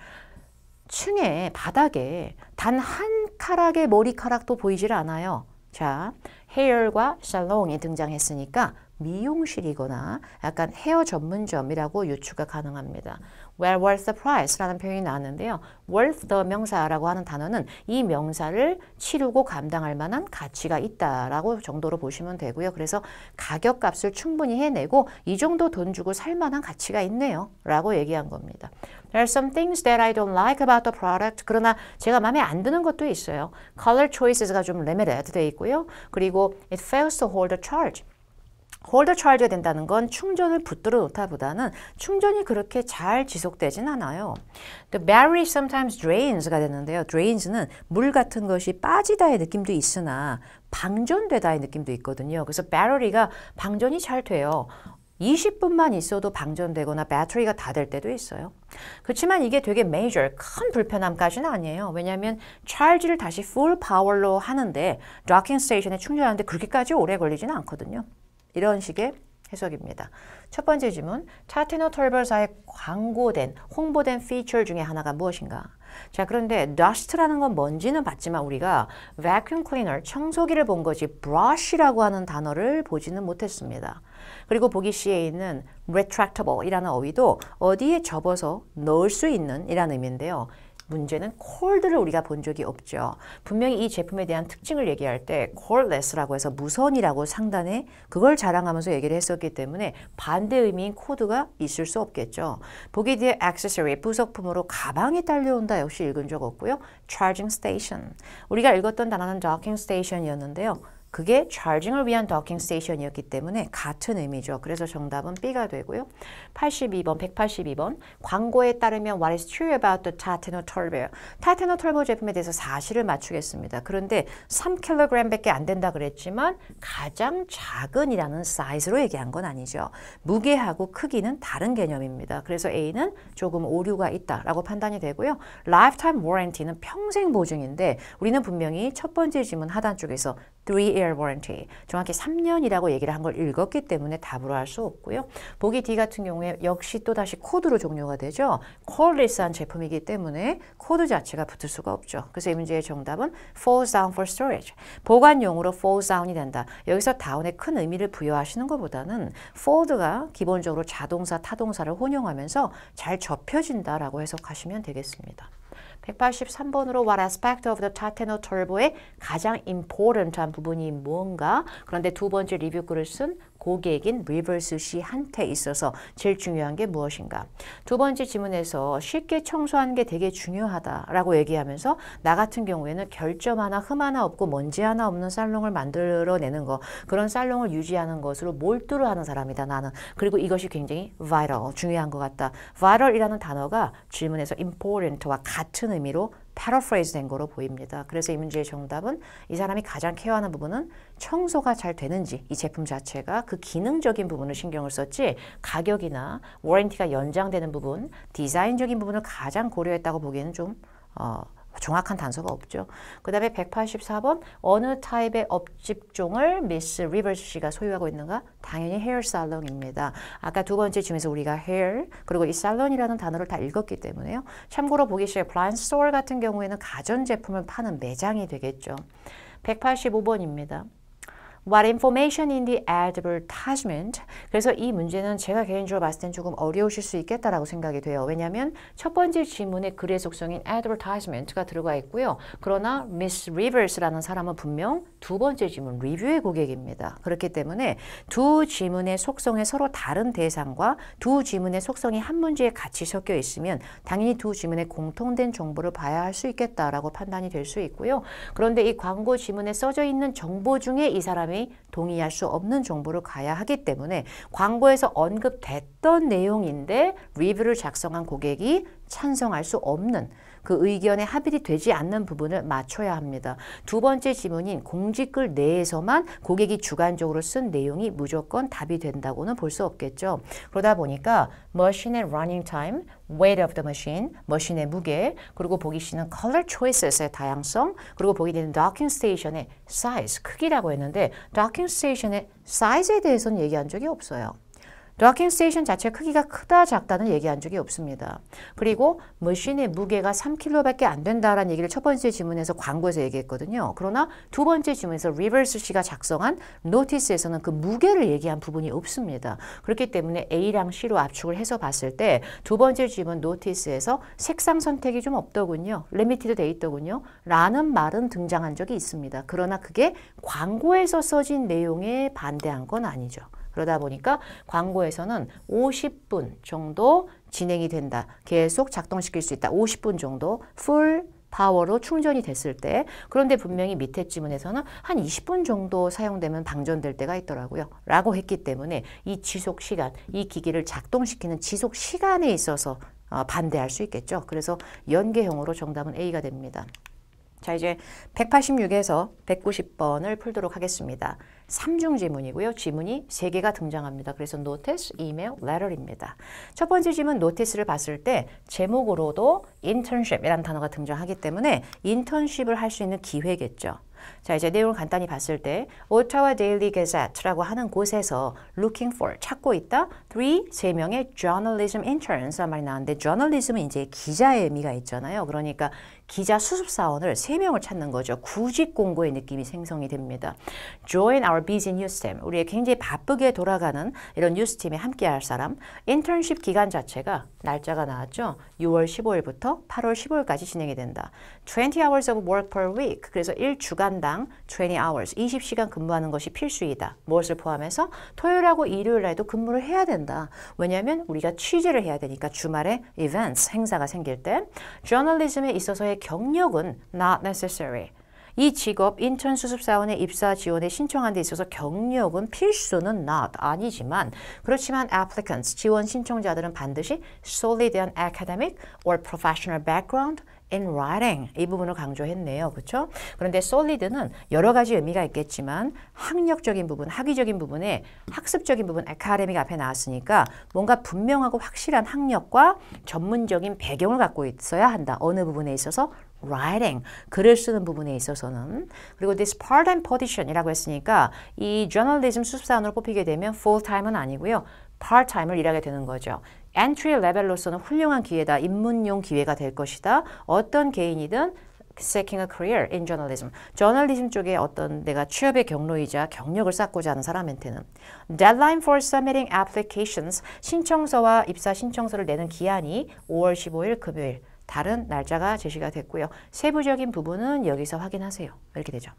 층에 바닥에 단 한 카락의 머리카락도 보이질 않아요. 자, 헤어과 살롱이 등장했으니까 미용실이거나 약간 헤어 전문점이라고 유추가 가능합니다. Well worth the price라는 표현이 나왔는데요. worth the 명사라고 하는 단어는 이 명사를 치르고 감당할 만한 가치가 있다라고 정도로 보시면 되고요. 그래서 가격값을 충분히 해내고 이 정도 돈 주고 살 만한 가치가 있네요. 라고 얘기한 겁니다. There are some things that I don't like about the product. 그러나 제가 마음에 안 드는 것도 있어요. Color choices가 좀 limited 되어 있고요. 그리고 it fails to hold a charge. 홀더 charge가 된다는 건 충전을 붙들어 놓다보다는 충전이 그렇게 잘 지속되진 않아요. The battery sometimes drains가 되는데요. drains는 물 같은 것이 빠지다의 느낌도 있으나 방전되다의 느낌도 있거든요. 그래서 배터리가 방전이 잘 돼요. 20분만 있어도 방전되거나 배터리가 다 될 때도 있어요. 그렇지만 이게 되게 major, 큰 불편함까지는 아니에요. 왜냐하면 charge를 다시 full power로 하는데 docking station에 충전하는데 그렇게까지 오래 걸리지는 않거든요. 이런 식의 해석입니다. 첫 번째 질문, 타테노 털버사의 광고된, 홍보된 피처 중에 하나가 무엇인가? 자, 그런데 dust라는 건 뭔지는 봤지만 우리가 vacuum cleaner, 청소기를 본 거지 brush라고 하는 단어를 보지는 못했습니다. 그리고 보기 C에 있는 retractable 이라는 어휘도 어디에 접어서 넣을 수 있는 이라는 의미인데요. 문제는 콜드를 우리가 본 적이 없죠. 분명히 이 제품에 대한 특징을 얘기할 때 cordless라고 해서 무선이라고 상단에 그걸 자랑하면서 얘기를 했었기 때문에 반대 의미인 코드가 있을 수 없겠죠. 보기 뒤에 accessory, 부속품으로 가방이 딸려온다 역시 읽은 적 없고요. charging station. 우리가 읽었던 단어는 docking station이었는데요. 그게 charging을 위한 docking station이었기 때문에 같은 의미죠. 그래서 정답은 B가 되고요. 82번, 182번. 광고에 따르면 What is true about the Tateno Turbo? 타테노 털보 제품에 대해서 사실을 맞추겠습니다. 그런데 3kg밖에 안 된다 그랬지만 가장 작은이라는 사이즈로 얘기한 건 아니죠. 무게하고 크기는 다른 개념입니다. 그래서 A는 조금 오류가 있다라고 판단이 되고요. Lifetime warranty는 평생 보증인데 우리는 분명히 첫 번째 질문 하단 쪽에서 3-year warranty. 정확히 3년이라고 얘기를 한 걸 읽었기 때문에 답으로 할 수 없고요. 보기 D 같은 경우에 역시 또다시 코드로 종료가 되죠. 콜리스한 제품이기 때문에 코드 자체가 붙을 수가 없죠. 그래서 이 문제의 정답은 falls down for storage. 보관용으로 falls down이 된다. 여기서 down에 큰 의미를 부여하시는 것보다는 fold가 기본적으로 자동사, 타동사를 혼용하면서 잘 접혀진다라고 해석하시면 되겠습니다. 183번으로 What aspect of the Titano turbo의 가장 important한 부분이 무언가? 그런데 두 번째 리뷰 글을 쓴 고객인 리버스 씨한테 있어서 제일 중요한 게 무엇인가? 두 번째 지문에서 쉽게 청소하는 게 되게 중요하다라고 얘기하면서 나 같은 경우에는 결점 하나, 흠 하나 없고 먼지 하나 없는 살롱을 만들어내는 거, 그런 살롱을 유지하는 것으로 몰두를 하는 사람이다, 나는. 그리고 이것이 굉장히 vital, 중요한 것 같다. vital이라는 단어가 질문에서 important와 같은 의미로 paraphrase 된 거로 보입니다. 그래서 이 문제의 정답은 이 사람이 가장 케어하는 부분은 청소가 잘 되는지, 이 제품 자체가 그 기능적인 부분을 신경을 썼지 가격이나 워런티가 연장되는 부분, 디자인적인 부분을 가장 고려했다고 보기에는 좀 정확한 단서가 없죠. 그 다음에 184번 어느 타입의 업직종을 미스 리버스 씨가 소유하고 있는가? 당연히 헤어 살롱입니다. 아까 두 번째 질문에서 우리가 헤어 그리고 이 살론이라는 단어를 다 읽었기 때문에요. 참고로 보기 싫어요. appliance store 같은 경우에는 가전제품을 파는 매장이 되겠죠. 185번입니다. What information in the advertisement? 그래서 이 문제는 제가 개인적으로 봤을 땐 조금 어려우실 수 있겠다라고 생각이 돼요. 왜냐하면 첫 번째 지문에 글의 속성인 advertisement가 들어가 있고요. 그러나 Miss Rivers라는 사람은 분명 두 번째 지문 리뷰의 고객입니다. 그렇기 때문에 두 지문의 속성에 서로 다른 대상과 두 지문의 속성이 한 문제에 같이 섞여 있으면 당연히 두 지문의 공통된 정보를 봐야 할 수 있겠다라고 판단이 될 수 있고요. 그런데 이 광고 지문에 써져 있는 정보 중에 이 사람이 동의할 수 없는 정보를 가야 하기 때문에 광고에서 언급됐던 내용인데 리뷰를 작성한 고객이 찬성할 수 없는 그 의견에 합일이 되지 않는 부분을 맞춰야 합니다. 두 번째 지문인 공지글 내에서만 고객이 주관적으로 쓴 내용이 무조건 답이 된다고는 볼 수 없겠죠. 그러다 보니까 머신의 running time, weight of the machine, 머신의 무게, 그리고 보기 C는 color choices의 다양성, 그리고 보기 D는 docking station의 size, 크기라고 했는데 docking station의 size에 대해서는 얘기한 적이 없어요. 도킹 스테이션 자체 크기가 크다 작다는 얘기한 적이 없습니다. 그리고 머신의 무게가 3kg밖에 안 된다라는 얘기를 첫 번째 지문에서 광고에서 얘기했거든요. 그러나 두 번째 지문에서 리버스 씨가 작성한 노티스에서는 그 무게를 얘기한 부분이 없습니다. 그렇기 때문에 A랑 C로 압축을 해서 봤을 때 두 번째 지문 노티스에서 색상 선택이 좀 없더군요. 리미티드 돼 있더군요. 라는 말은 등장한 적이 있습니다. 그러나 그게 광고에서 써진 내용에 반대한 건 아니죠. 그러다 보니까 광고에서는 50분 정도 진행이 된다. 계속 작동시킬 수 있다. 50분 정도 풀 파워로 충전이 됐을 때. 그런데 분명히 밑에 지문에서는 한 20분 정도 사용되면 방전될 때가 있더라고요. 라고 했기 때문에 이 지속 시간, 이 기기를 작동시키는 지속 시간에 있어서 반대할 수 있겠죠. 그래서 연계형으로 정답은 A가 됩니다. 자, 이제 186에서 190번을 풀도록 하겠습니다. 3중 지문이고요. 지문이 3개가 등장합니다. 그래서 notice, email, letter입니다. 첫 번째 지문 notice를 봤을 때 제목으로도 internship이라는 단어가 등장하기 때문에 인턴십을 할 수 있는 기회겠죠. 자, 이제 내용을 간단히 봤을 때 오타와 데일리 게zet라고 하는 곳에서 looking for, 찾고 있다. 3명의 journalism interns 말이 나왔는데 journalism은 이제 기자의 의미가 있잖아요. 그러니까 기자 수습사원을 3명을 찾는 거죠. 구직 공고의 느낌이 생성이 됩니다. Join our busy news team. 우리의 굉장히 바쁘게 돌아가는 이런 뉴스팀에 함께할 사람. 인턴십 기간 자체가 날짜가 나왔죠. 6월 15일부터 8월 15일까지 진행이 된다. 20 hours of work per week. 그래서 1주간당 20 hours, 20시간 근무하는 것이 필수이다. 무엇을 포함해서 토요일하고 일요일 날도 근무를 해야 된다. 왜냐하면 우리가 취재를 해야 되니까 주말에 events, 행사가 생길 때 journalism에 있어서의 경력은 not necessary. 이 직업 인턴 수습사원의 입사 지원에 신청한 데 있어서 경력은 필수는 not 아니지만 그렇지만 applicants 지원 신청자들은 반드시 solid and academic or professional background in writing 이 부분을 강조했네요. 그렇죠? 그런데 solid는 여러 가지 의미가 있겠지만 학력적인 부분, 학위적인 부분에 학습적인 부분, academic 앞에 나왔으니까 뭔가 분명하고 확실한 학력과 전문적인 배경을 갖고 있어야 한다. 어느 부분에 있어서 writing, 글을 쓰는 부분에 있어서는. 그리고 this part-time position이라고 했으니까 이 journalism 수습사원으로 뽑히게 되면 full-time은 아니고요. part-time을 일하게 되는 거죠. entry level로서는 훌륭한 기회다. 입문용 기회가 될 것이다. 어떤 개인이든 seeking a career in journalism. 저널리즘 쪽에 어떤 내가 취업의 경로이자 경력을 쌓고자 하는 사람한테는 deadline for submitting applications. 신청서와 입사 신청서를 내는 기한이 5월 15일 금요일. 다른 날짜가 제시가 됐고요. 세부적인 부분은 여기서 확인하세요. 이렇게 되죠.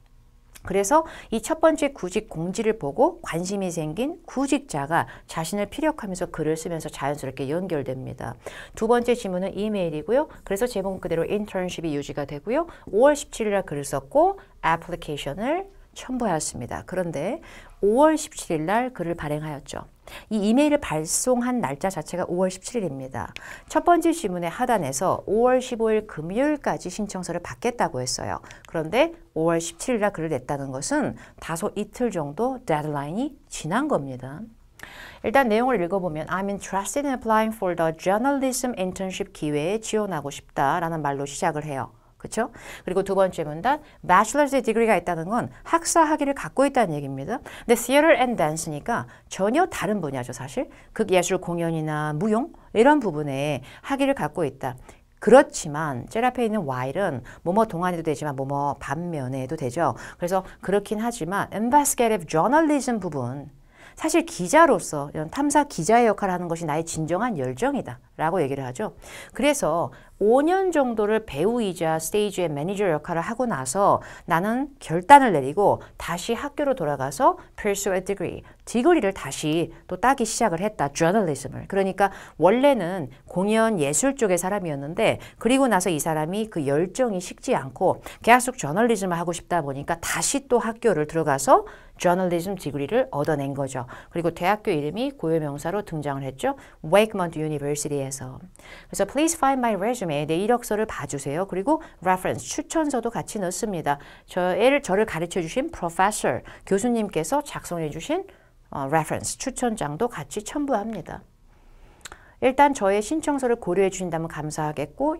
그래서 이 첫 번째 구직 공지를 보고 관심이 생긴 구직자가 자신을 피력하면서 글을 쓰면서 자연스럽게 연결됩니다. 두 번째 지문은 이메일이고요. 그래서 제목 그대로 internship이 유지가 되고요. 5월 17일에 글을 썼고 애플리케이션을 첨부하였습니다. 그런데 5월 17일 날 글을 발행하였죠. 이 이메일을 발송한 날짜 자체가 5월 17일입니다. 첫 번째 지문의 하단에서 5월 15일 금요일까지 신청서를 받겠다고 했어요. 그런데 5월 17일 날 글을 냈다는 것은 다소 이틀 정도 데드라인이 지난 겁니다. 일단 내용을 읽어보면 I'm interested in applying for the journalism internship 기회에 지원하고 싶다라는 말로 시작을 해요. 그렇죠? 그리고 두 번째 문단 bachelor's degree가 있다는 건 학사 학위를 갖고 있다는 얘기입니다. 근데 theater and dance니까 전혀 다른 분야죠, 사실. 극예술 공연이나 무용 이런 부분에 학위를 갖고 있다. 그렇지만 젤 앞에 있는 while은 뭐뭐 동안에도 되지만 뭐뭐 반면에도 되죠. 그래서 그렇긴 하지만 investigative journalism 부분 사실 기자로서 이런 탐사 기자의 역할을 하는 것이 나의 진정한 열정이다 라고 얘기를 하죠. 그래서 5년 정도를 배우이자 스테이지의 매니저 역할을 하고 나서 나는 결단을 내리고 다시 학교로 돌아가서 pursue a degree, 디그리를 다시 또 따기 시작을 했다. journalism을. 그러니까 원래는 공연 예술 쪽의 사람이었는데 그리고 나서 이 사람이 그 열정이 식지 않고 계속 저널리즘을 하고 싶다 보니까 다시 또 학교를 들어가서 저널리즘 디그리를 얻어낸 거죠. 그리고 대학교 이름이 고유명사로 등장을 했죠. Wake University에서. 그래서 please find my resume. 내 이력서를 봐주세요. 그리고 reference, 추천서도 같이 넣습니다. 저를 가르쳐 주신 professor, 교수님께서 작성해 주신 reference, 추천장도 같이 첨부합니다. 일단 저의 신청서를 고려해 주신다면 감사하겠고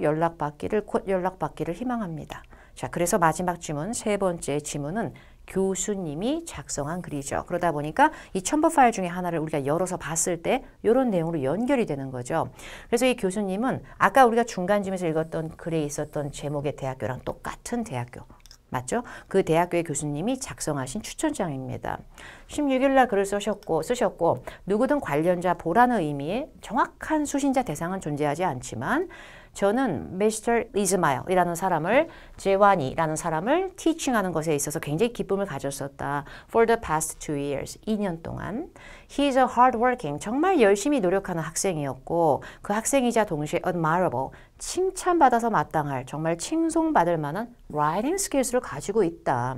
곧 연락받기를 희망합니다. 자, 그래서 마지막 지문, 세 번째 지문은 교수님이 작성한 글이죠. 그러다 보니까 이 첨부 파일 중에 하나를 우리가 열어서 봤을 때 이런 내용으로 연결이 되는 거죠. 그래서 이 교수님은 아까 우리가 중간쯤에서 읽었던 글에 있었던 제목의 대학교랑 똑같은 대학교. 맞죠? 그 대학교의 교수님이 작성하신 추천장입니다. 16일 날 글을 쓰셨고 누구든 관련자 보라는 의미의 정확한 수신자 대상은 존재하지 않지만 저는 Mr. 이스마일이라는 사람을 제완이라는 사람을 티칭하는 것에 있어서 굉장히 기쁨을 가졌었다. For the past 2 years, 2년 동안. He is a hardworking, 정말 열심히 노력하는 학생이었고 그 학생이자 동시에 admirable, 칭찬받아서 마땅할, 정말 칭송받을 만한 writing skills를 가지고 있다.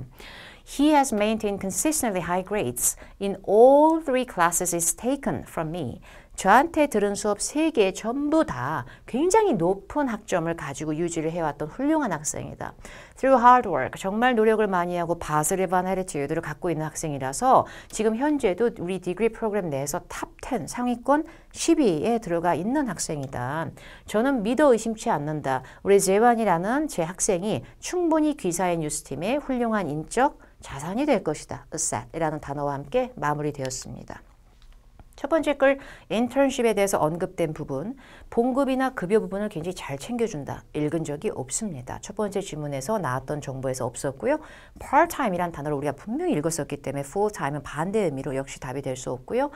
He has maintained consistently high grades in all 3 classes he's taken from me. 저한테 들은 수업 3개 전부 다 굉장히 높은 학점을 가지고 유지를 해왔던 훌륭한 학생이다. Through hard work, 정말 노력을 많이 하고 positive attitude를 갖고 있는 학생이라서 지금 현재도 우리 디그리 프로그램 내에서 탑 10, 상위권 10위에 들어가 있는 학생이다. 저는 믿어 의심치 않는다. 우리 제완이라는 제 학생이 충분히 귀사의 뉴스팀의 훌륭한 인적 자산이 될 것이다. asset이라는 단어와 함께 마무리되었습니다. 첫 번째 글 인턴십에 대해서 언급된 부분, 봉급이나 급여 부분을 굉장히 잘 챙겨준다. 읽은 적이 없습니다. 첫 번째 질문에서 나왔던 정보에서 없었고요. part-time이란 단어를 우리가 분명히 읽었었기 때문에 full-time은 반대 의미로 역시 답이 될 수 없고요.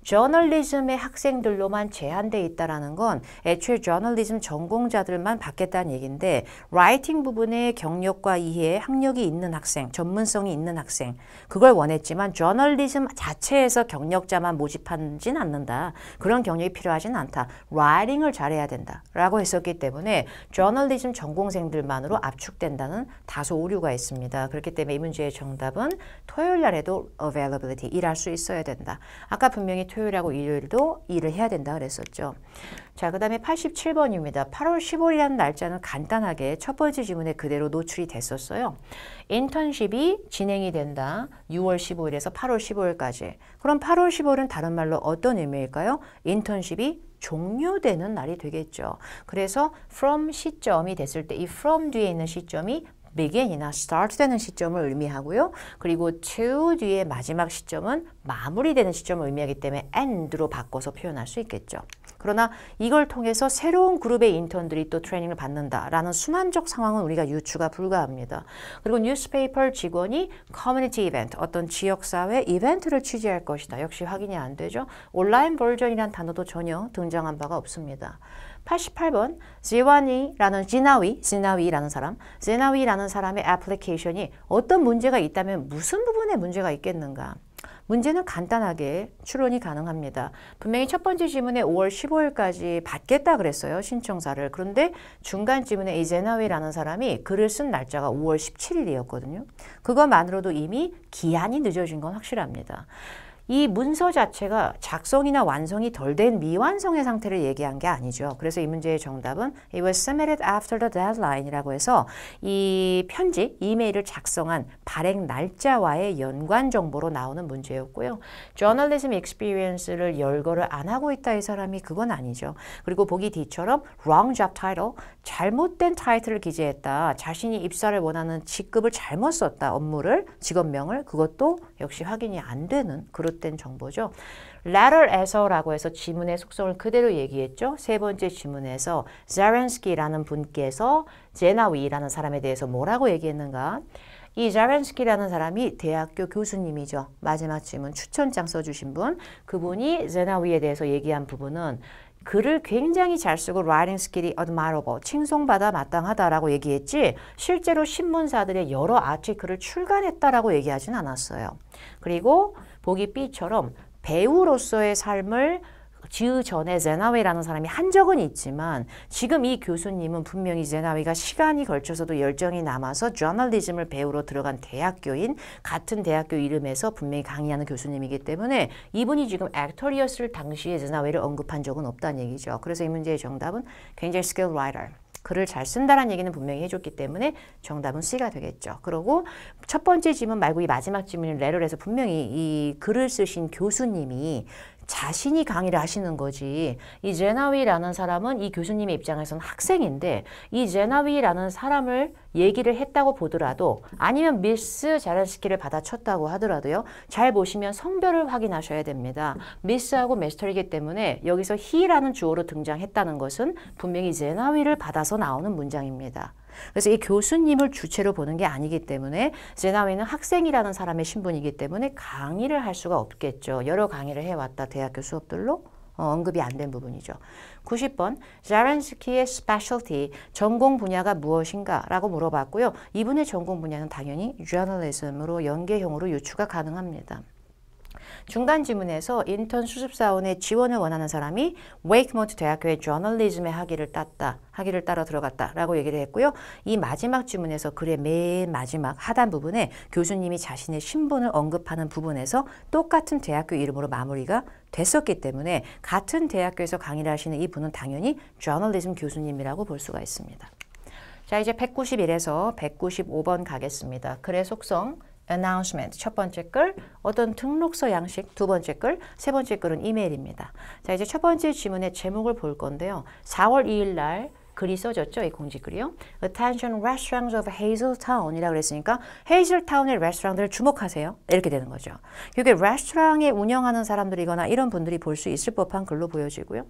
저널리즘의 학생들로만 제한되어 있다는 건 애초에 저널리즘 전공자들만 받겠다는 얘기인데 라이팅 부분의 경력과 이해, 학력이 있는 학생, 전문성이 있는 학생 그걸 원했지만 저널리즘 자체에서 경력자만 모집하진 않는다. 그런 경력이 필요하진 않다. 라이팅을 잘해야 된다. 라고 했었기 때문에 저널리즘 전공생들만으로 압축된다는 다소 오류가 있습니다. 그렇기 때문에 이 문제의 정답은 토요일 날에도 availability, 일할 수 있어야 된다. 아까 분명히 토요일하고 일요일도 일을 해야 된다 그랬었죠. 자, 그 다음에 87번입니다. 8월 15일이라는 날짜는 간단하게 첫 번째 지문에 그대로 노출이 됐었어요. 인턴십이 진행이 된다. 6월 15일에서 8월 15일까지. 그럼 8월 15일은 다른 말로 어떤 의미일까요? 인턴십이 종료되는 날이 되겠죠. 그래서 from 시점이 됐을 때 이 from 뒤에 있는 시점이 begin이나 start 되는 시점을 의미하고요. 그리고 to 뒤에 마지막 시점은 마무리되는 시점을 의미하기 때문에 end로 바꿔서 표현할 수 있겠죠. 그러나 이걸 통해서 새로운 그룹의 인턴들이 또 트레이닝을 받는다라는 순환적 상황은 우리가 유추가 불가합니다. 그리고 뉴스페이퍼 직원이 커뮤니티 이벤트, 어떤 지역사회 이벤트를 취재할 것이다. 역시 확인이 안 되죠. 온라인 버전이란 단어도 전혀 등장한 바가 없습니다. 88번 지나위라는 사람의 애플리케이션이 어떤 문제가 있다면 무슨 부분에 문제가 있겠는가? 문제는 간단하게 추론이 가능합니다. 분명히 첫 번째 지문에 5월 15일까지 받겠다 그랬어요. 신청사를. 그런데 중간 지문에 이 제나위라는 사람이 글을 쓴 날짜가 5월 17일이었거든요. 그것만으로도 이미 기한이 늦어진 건 확실합니다. 이 문서 자체가 작성이나 완성이 덜 된 미완성의 상태를 얘기한 게 아니죠. 그래서 이 문제의 정답은 It was submitted after the deadline 이라고 해서 이 편지, 이메일을 작성한 발행 날짜와의 연관 정보로 나오는 문제였고요. Journalism experience를 열거를 안 하고 있다 이 사람이 그건 아니죠. 그리고 보기 D처럼 wrong job title, 잘못된 타이틀을 기재했다. 자신이 입사를 원하는 직급을 잘못 썼다. 업무를, 직업명을. 그것도 역시 확인이 안 되는 그릇된 정보죠. letter에서라고 해서 지문의 속성을 그대로 얘기했죠. 세 번째 지문에서 자렌스키라는 분께서 제나위라는 사람에 대해서 뭐라고 얘기했는가? 이 자렌스키라는 사람이 대학교 교수님이죠. 마지막 지문 추천장 써주신 분. 그분이 제나위에 대해서 얘기한 부분은 글을 굉장히 잘 쓰고 writing skill이 admirable, 칭송받아 마땅하다라고 얘기했지 실제로 신문사들의 여러 아티클을 출간했다라고 얘기하진 않았어요. 그리고 보기 B처럼 배우로서의 삶을 전에 제나위라는 사람이 한 적은 있지만 지금 이 교수님은 분명히 제나위가 시간이 걸쳐서도 열정이 남아서 저널리즘을 배우러 들어간 대학교인 같은 대학교 이름에서 분명히 강의하는 교수님이기 때문에 이분이 지금 액터리였을 당시에 제나위를 언급한 적은 없다는 얘기죠. 그래서 이 문제의 정답은 굉장히 skilled writer. 글을 잘 쓴다라는 얘기는 분명히 해줬기 때문에 정답은 C가 되겠죠. 그리고 첫 번째 지문 말고 이 마지막 지문을 레를 해서 분명히 이 글을 쓰신 교수님이 자신이 강의를 하시는 거지. 이 제나위라는 사람은 이 교수님의 입장에서는 학생인데 이 제나위라는 사람을 얘기를 했다고 보더라도 아니면 미스 자렌스키를 받아쳤다고 하더라도요. 잘 보시면 성별을 확인하셔야 됩니다. 미스하고 미스터이기 때문에 여기서 he라는 주어로 등장했다는 것은 분명히 제나위를 받아서 나오는 문장입니다. 그래서 이 교수님을 주체로 보는 게 아니기 때문에 제나위는 학생이라는 사람의 신분이기 때문에 강의를 할 수가 없겠죠. 여러 강의를 해왔다 대학교 수업들로 언급이 안 된 부분이죠. 90번 자렌스키의 specialty, 전공 분야가 무엇인가 라고 물어봤고요. 이분의 전공 분야는 당연히 journalism으로 연계형으로 유추가 가능합니다. 중간 지문에서 인턴 수습사원의 지원을 원하는 사람이 웨이크먼트 대학교의 저널리즘의 학위를 따러 들어갔다 라고 얘기를 했고요. 이 마지막 지문에서 글의 맨 마지막 하단 부분에 교수님이 자신의 신분을 언급하는 부분에서 똑같은 대학교 이름으로 마무리가 됐었기 때문에 같은 대학교에서 강의를 하시는 이분은 당연히 저널리즘 교수님이라고 볼 수가 있습니다. 자, 이제 191에서 195번 가겠습니다. 글의 속성 announcement 첫 번째 글, 어떤 등록서 양식 두 번째 글, 세 번째 글은 이메일입니다. 자, 이제 첫 번째 지문의 제목을 볼 건데요. 4월 2일 날 글이 써졌죠. 이 공지글이요. Attention restaurants of Hazeltown이라고 그랬으니까 헤이즐타운의 레스토랑들을 주목하세요. 이렇게 되는 거죠. 이게 레스토랑에 운영하는 사람들이거나 이런 분들이 볼 수 있을 법한 글로 보여지고요.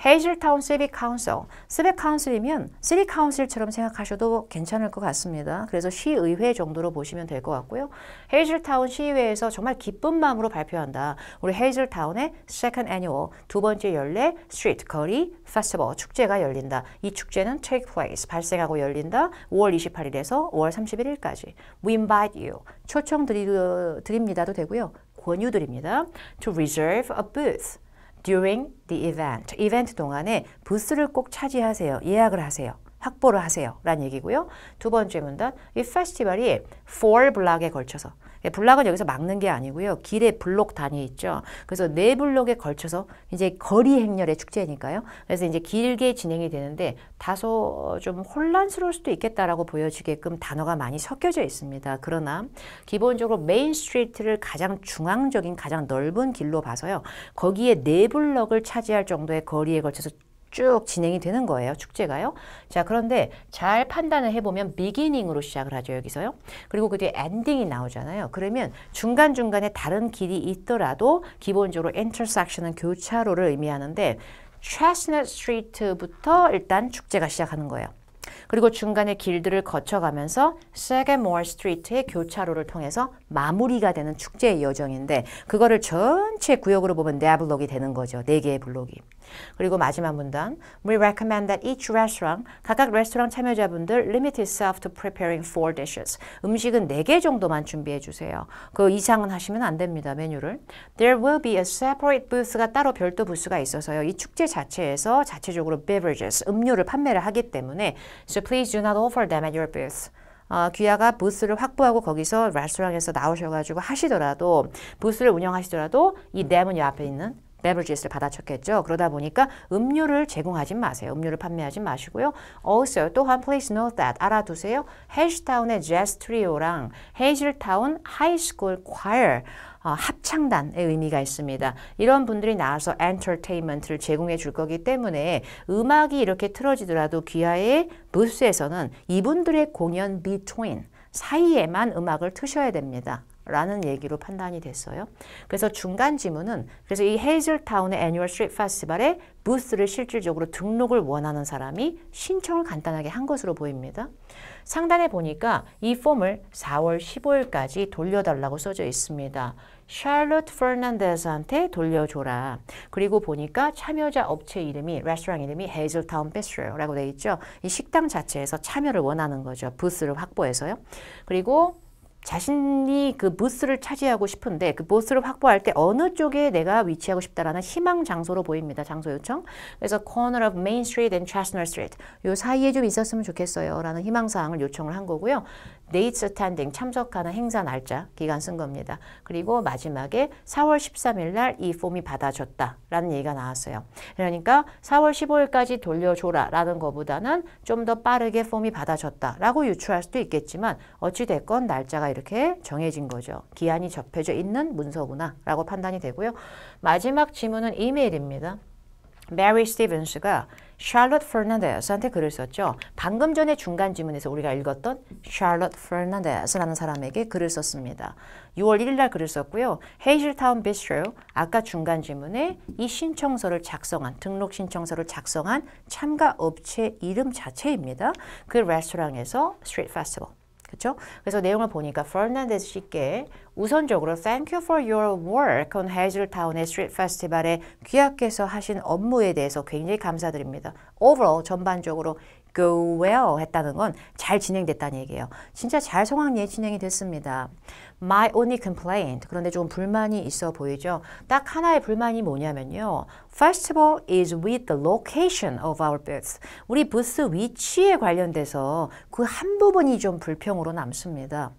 헤이즐타운 시빅 카운슬, 시빅 카운슬이면 시티 카운슬처럼 생각하셔도 괜찮을 것 같습니다. 그래서 시의회 정도로 보시면 될 것 같고요. 헤이즐타운 시의회에서 정말 기쁜 마음으로 발표한다. 우리 헤이즐타운의 second annual, 두 번째 연례 스트리트, 거리, 페스티벌, 축제가 열린다. 이 축제는 take place, 발생하고 열린다. 5월 28일에서 5월 31일까지. We invite you, 초청드립니다도 되고요. 권유드립니다. To reserve a booth. During the event. 이벤트 동안에 부스를 꼭 차지하세요. 예약을 하세요. 확보를 하세요 라는 얘기고요. 두 번째 문단, 이 페스티벌이 4블락에 걸쳐서, 블락은 여기서 막는 게 아니고요. 길에 블록 단위 있죠. 그래서 4블록에 걸쳐서 이제 거리 행렬의 축제니까요. 그래서 이제 길게 진행이 되는데 다소 좀 혼란스러울 수도 있겠다라고 보여지게끔 단어가 많이 섞여져 있습니다. 그러나 기본적으로 메인 스트리트를 가장 중앙적인 가장 넓은 길로 봐서요. 거기에 4블럭을 차지할 정도의 거리에 걸쳐서 쭉 진행이 되는 거예요. 축제가요. 자, 그런데 잘 판단을 해보면 beginning으로 시작을 하죠. 여기서요. 그리고 그 뒤에 ending이 나오잖아요. 그러면 중간중간에 다른 길이 있더라도 기본적으로 intersection은 교차로를 의미하는데 Chestnut Street부터 일단 축제가 시작하는 거예요. 그리고 중간에 길들을 거쳐가면서 Sagamore Street의 교차로를 통해서 마무리가 되는 축제의 여정인데 그거를 전체 구역으로 보면 4블록이 되는 거죠. 4개의 블록이. 그리고 마지막 문단 We recommend that each restaurant, 각각 레스토랑 참여자분들 limit itself to preparing 4 dishes. 음식은 4개 정도만 준비해 주세요. 그 이상은 하시면 안 됩니다. 메뉴를. There will be a separate booth가 따로 별도 부스가 있어서요. 이 축제 자체에서 자체적으로 beverages, 음료를 판매를 하기 때문에 So please do not offer them at your booth. 귀하가 부스를 확보하고 거기서 레스토랑에서 나오셔가지고 하시더라도 부스를 운영하시더라도 이 them은 이 앞에 있는 beverages를 받아쳤겠죠. 그러다 보니까 음료를 제공하지 마세요. 음료를 판매하지 마시고요. Also 또한 please note that 알아두세요. 헤이즐타운의 재즈 트리오랑 헤이즐타운 하이스쿨 choir 합창단의 의미가 있습니다. 이런 분들이 나와서 엔터테인먼트를 제공해 줄 거기 때문에 음악이 이렇게 틀어지더라도 귀하의 부스에서는 이분들의 공연 between 사이에만 음악을 트셔야 됩니다. 라는 얘기로 판단이 됐어요. 그래서 중간 지문은 그래서 이 헤이즐타운의 애뉴얼 스트리트 페스티벌에 부스를 실질적으로 등록을 원하는 사람이 신청을 간단하게 한 것으로 보입니다. 상단에 보니까 이 폼을 4월 15일까지 돌려달라고 써져 있습니다. 샬롯 페르난데스한테 돌려줘라. 그리고 보니까 참여자 업체 이름이 레스토랑 이름이 헤이즐타운 비스트로라고 되어 있죠. 이 식당 자체에서 참여를 원하는 거죠. 부스를 확보해서요. 그리고 자신이 그 부스를 차지하고 싶은데 그 부스를 확보할 때 어느 쪽에 내가 위치하고 싶다라는 희망 장소로 보입니다. 장소 요청. 그래서 corner of Main Street and Chestnut Street 요 사이에 좀 있었으면 좋겠어요 라는 희망사항을 요청을 한 거고요. Dates attending 참석하는 행사 날짜 기간 쓴 겁니다. 그리고 마지막에 4월 13일 날 이 폼이 받아졌다 라는 얘기가 나왔어요. 그러니까 4월 15일까지 돌려줘라 라는 것보다는 좀 더 빠르게 폼이 받아졌다 라고 유추할 수도 있겠지만 어찌됐건 날짜가 이렇게 정해진 거죠. 기한이 접혀져 있는 문서구나 라고 판단이 되고요. 마지막 지문은 이메일입니다. 메리 스티븐스가 샬롯 페르난데스한테 글을 썼죠. 방금 전에 중간 지문에서 우리가 읽었던 샬롯 페르난데스라는 사람에게 글을 썼습니다. 6월 1일 날 글을 썼고요. 헤이즐타운 비스트로 아까 중간 지문에 이 신청서를 작성한 등록 신청서를 작성한 참가 업체 이름 자체입니다. 그 레스토랑에서 스트리트 페스티벌. 그렇죠? 그래서 내용을 보니까 페르난데스 씨께 우선적으로 Thank you for your work on 헤이즐타운의 스트리트 페스티벌에 귀하께서 하신 업무에 대해서 굉장히 감사드립니다. Overall 전반적으로 go well 했다는 건 잘 진행됐다는 얘기예요. 진짜 잘 성황리에 진행이 됐습니다. My only complaint. 그런데 좀 불만이 있어 보이죠. 딱 하나의 불만이 뭐냐면요. Festival is with the location of our booth. 우리 부스 위치에 관련돼서 그 한 부분이 좀 불평으로 남습니다.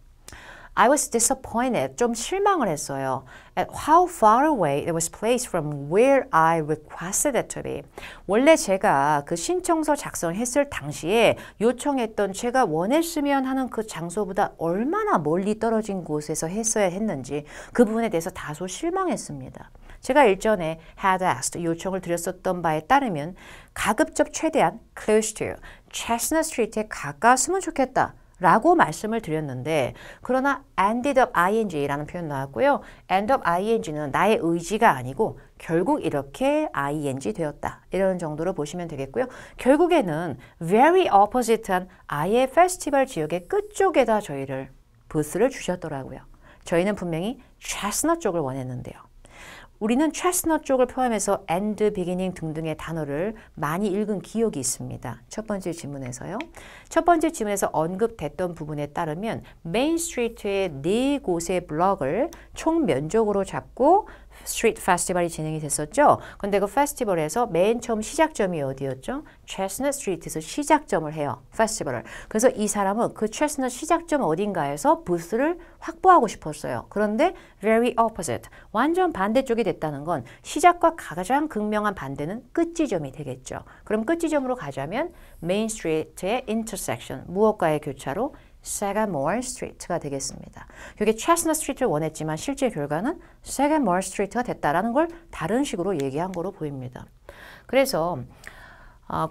I was disappointed. 좀 실망을 했어요. At how far away it was placed from where I requested it to be. 원래 제가 그 신청서 작성했을 당시에 요청했던 제가 원했으면 하는 그 장소보다 얼마나 멀리 떨어진 곳에서 했어야 했는지 그 부분에 대해서 다소 실망했습니다. 제가 일전에 had asked 요청을 드렸었던 바에 따르면 가급적 최대한 close to Chestnut Street에 가까웠으면 좋겠다. 라고 말씀을 드렸는데 그러나 ended up ing라는 표현 나왔고요. end up ing는 나의 의지가 아니고 결국 이렇게 ing 되었다. 이런 정도로 보시면 되겠고요. 결국에는 very opposite한 아예 페스티벌 지역의 끝쪽에다 저희를 부스를 주셨더라고요. 저희는 분명히 chestnut 쪽을 원했는데요. 우리는 chestnut 쪽을 포함해서 and, beginning 등등의 단어를 많이 읽은 기억이 있습니다. 첫 번째 지문에서요. 첫 번째 지문에서 언급됐던 부분에 따르면 메인 스트리트의 4곳의 블럭을 총 면적으로 잡고 스트리트 페스티벌이 진행이 됐었죠. 근데 그 페스티벌에서 맨 처음 시작점이 어디였죠? 체스넛 스트리트에서 시작점을 해요. 페스티벌을. 그래서 이 사람은 그 체스넛 시작점 어딘가에서 부스를 확보하고 싶었어요. 그런데 very opposite. 완전 반대쪽이 됐다는 건 시작과 가장 극명한 반대는 끝지점이 되겠죠. 그럼 끝지점으로 가자면 메인 스트리트의 intersection, 무엇과의 교차로? Sagamore Street가 되겠습니다. 이게 Chestnut Street를 원했지만 실제 결과는 Sagamore Street가 됐다라는 걸 다른 식으로 얘기한 거로 보입니다. 그래서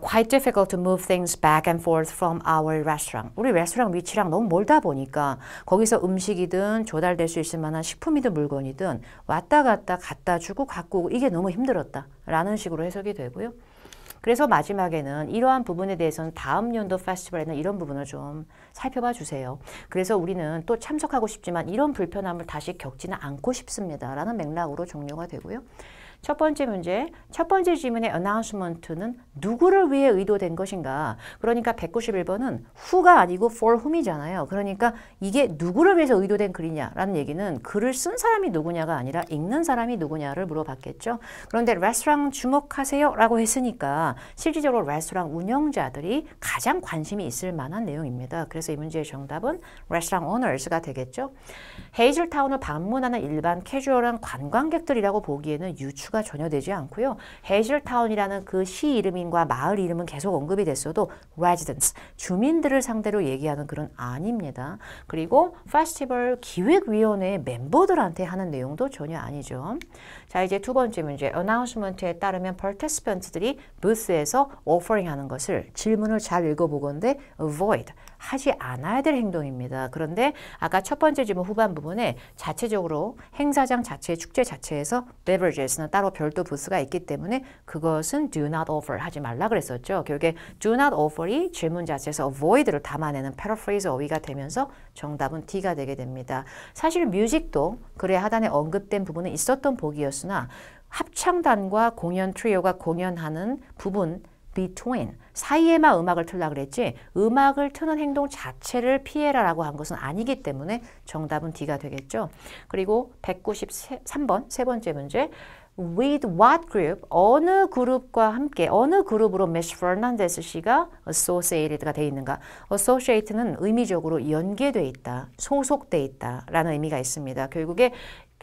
quite difficult to move things back and forth from our restaurant. 우리 레스토랑 위치랑 너무 멀다 보니까 거기서 음식이든 조달될 수 있을 만한 식품이든 물건이든 왔다 갔다 갖다 주고 갖고 오고 이게 너무 힘들었다라는 식으로 해석이 되고요. 그래서 마지막에는 이러한 부분에 대해서는 다음 연도 페스티벌에는 이런 부분을 좀 살펴봐 주세요. 그래서 우리는 또 참석하고 싶지만 이런 불편함을 다시 겪지는 않고 싶습니다. 라는 맥락으로 종료가 되고요. 첫 번째 문제, 첫 번째 질문의 announcement는 누구를 위해 의도된 것인가? 그러니까 191번은 who가 아니고 for whom이잖아요. 그러니까 이게 누구를 위해서 의도된 글이냐라는 얘기는 글을 쓴 사람이 누구냐가 아니라 읽는 사람이 누구냐를 물어봤겠죠. 그런데 레스토랑 주목하세요 라고 했으니까 실질적으로 레스토랑 운영자들이 가장 관심이 있을 만한 내용입니다. 그래서 이 문제의 정답은 레스토랑 오너스가 되겠죠. 헤이즐타운을 방문하는 일반 캐주얼한 관광객들이라고 보기에는 유추가 전혀 되지 않고요. 헤이즐타운이라는 그 시 이름인과 마을 이름은 계속 언급이 됐어도 residents, 주민들을 상대로 얘기하는 글은 아닙니다. 그리고 페스티벌 기획위원회 멤버들한테 하는 내용도 전혀 아니죠. 자, 이제 두 번째 문제, announcement에 따르면 participant들이 부스에서 offering 하는 것을 질문을 잘 읽어보건대 avoid, 하지 않아야 될 행동입니다. 그런데 아까 첫 번째 질문 후반 부분에 자체적으로 행사장 자체, 축제 자체에서 beverages는 따로 별도 부스가 있기 때문에 그것은 do not offer 하지 말라 그랬었죠. 결국에 do not offer이 질문 자체에서 avoid를 담아내는 paraphrase 어휘가 되면서 정답은 D가 되게 됩니다. 사실 뮤직도 글의 하단에 언급된 부분은 있었던 보기였으나 합창단과 공연 트리오가 공연하는 부분 between, 사이에만 음악을 틀라 그랬지 음악을 트는 행동 자체를 피해라라고 한 것은 아니기 때문에 정답은 D가 되겠죠. 그리고 193번 세 번째 문제 with what group, 어느 그룹과 함께, 어느 그룹으로 Miss Fernandez 씨가 associated가 되어 있는가. associate는 의미적으로 연계되어 있다, 소속되어 있다 라는 의미가 있습니다. 결국에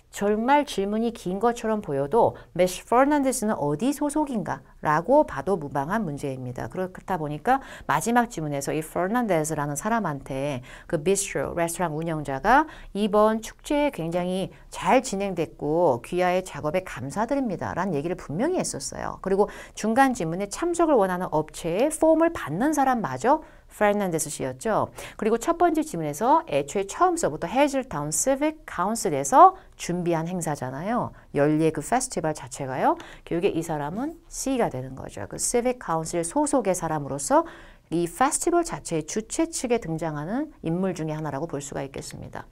정말 질문이 긴 것처럼 보여도 Miss Fernandez는 어디 소속인가? 라고 봐도 무방한 문제입니다. 그렇다 보니까 마지막 지문에서 이 Fernandez라는 사람한테 그 비스트로, 레스토랑 운영자가 이번 축제에 굉장히 잘 진행됐고 귀하의 작업에 감사드립니다. 라는 얘기를 분명히 했었어요. 그리고 중간 지문에 참석을 원하는 업체의 폼을 받는 사람마저 페르난데스 씨였죠. 그리고 첫 번째 지문에서 애초에 처음서부터 헤이즐타운 시빅 카운슬에서 준비한 행사잖아요. 연례 그 페스티벌 자체가요. 결국에 이 사람은 C가 되는 거죠. 그 시빅 카운슬 소속의 사람으로서 이 페스티벌 자체의 주최 측에 등장하는 인물 중에 하나라고 볼 수가 있겠습니다.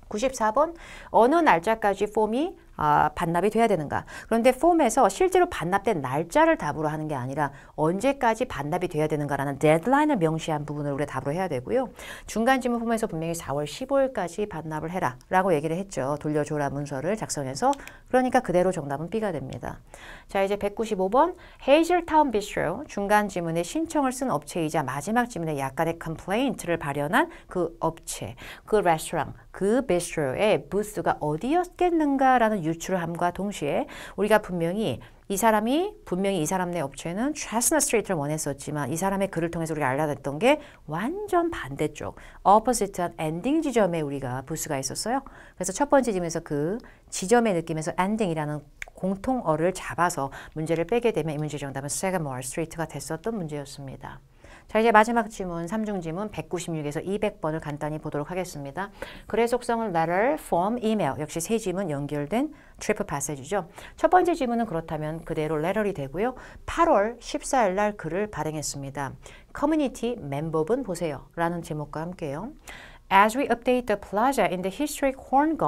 94번 어느 날짜까지 폼이 반납이 돼야 되는가. 그런데 폼에서 실제로 반납된 날짜를 답으로 하는 게 아니라 언제까지 반납이 돼야 되는가라는 데드라인을 명시한 부분을 우리가 답으로 해야 되고요. 중간 지문 폼에서 분명히 4월 15일까지 반납을 해라 라고 얘기를 했죠. 돌려줘라 문서를 작성해서. 그러니까 그대로 정답은 B가 됩니다. 자, 이제 195번 헤이즐타운 비스트로, 중간 지문에 신청을 쓴 업체이자 마지막 지문에 약간의 컴플레인트를 발현한 그 업체, 그 레스토랑, 그 비스트로의 부스가 어디였겠는가라는 유추를 함과 동시에 우리가 분명히 이 사람이 이 사람 내 업체는 체스넛 스트리트를 원했었지만 이 사람의 글을 통해서 우리가 알아냈던 게 완전 반대쪽 opposite한 엔딩 지점에 우리가 부스가 있었어요. 그래서 첫 번째 지점에서 그 지점의 느낌에서 엔딩이라는 공통어를 잡아서 문제를 빼게 되면 이 문제 정답은 Sagamore Street가 됐었던 문제였습니다. 자, 이제 마지막 지문, 3중 지문 196에서 200번을 간단히 보도록 하겠습니다. 글의 속성은 letter, form, email. 역시 세 지문 연결된 트리플 패시지죠. 첫 번째 지문은 그렇다면 그대로 letter이 되고요. 8월 14일 날 글을 발행했습니다. 커뮤니티 멤버분 보세요. 라는 제목과 함께요. As we update the plaza in the historic Horn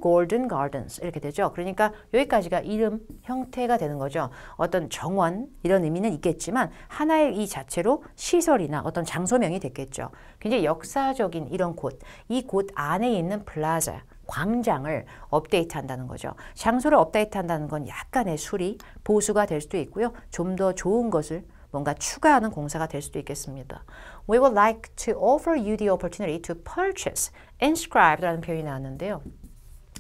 Golden Gardens 이렇게 되죠. 그러니까 여기까지가 이름 형태가 되는 거죠. 어떤 정원 이런 의미는 있겠지만 하나의 이 자체로 시설이나 어떤 장소명이 됐겠죠. 굉장히 역사적인 이런 곳, 이 곳 안에 있는 플라자, 광장을 업데이트한다는 거죠. 장소를 업데이트한다는 건 약간의 수리, 보수가 될 수도 있고요. 좀 더 좋은 것을 뭔가 추가하는 공사가 될 수도 있겠습니다. We would like to offer you the opportunity to purchase inscribed라는 표현이 나왔는데요.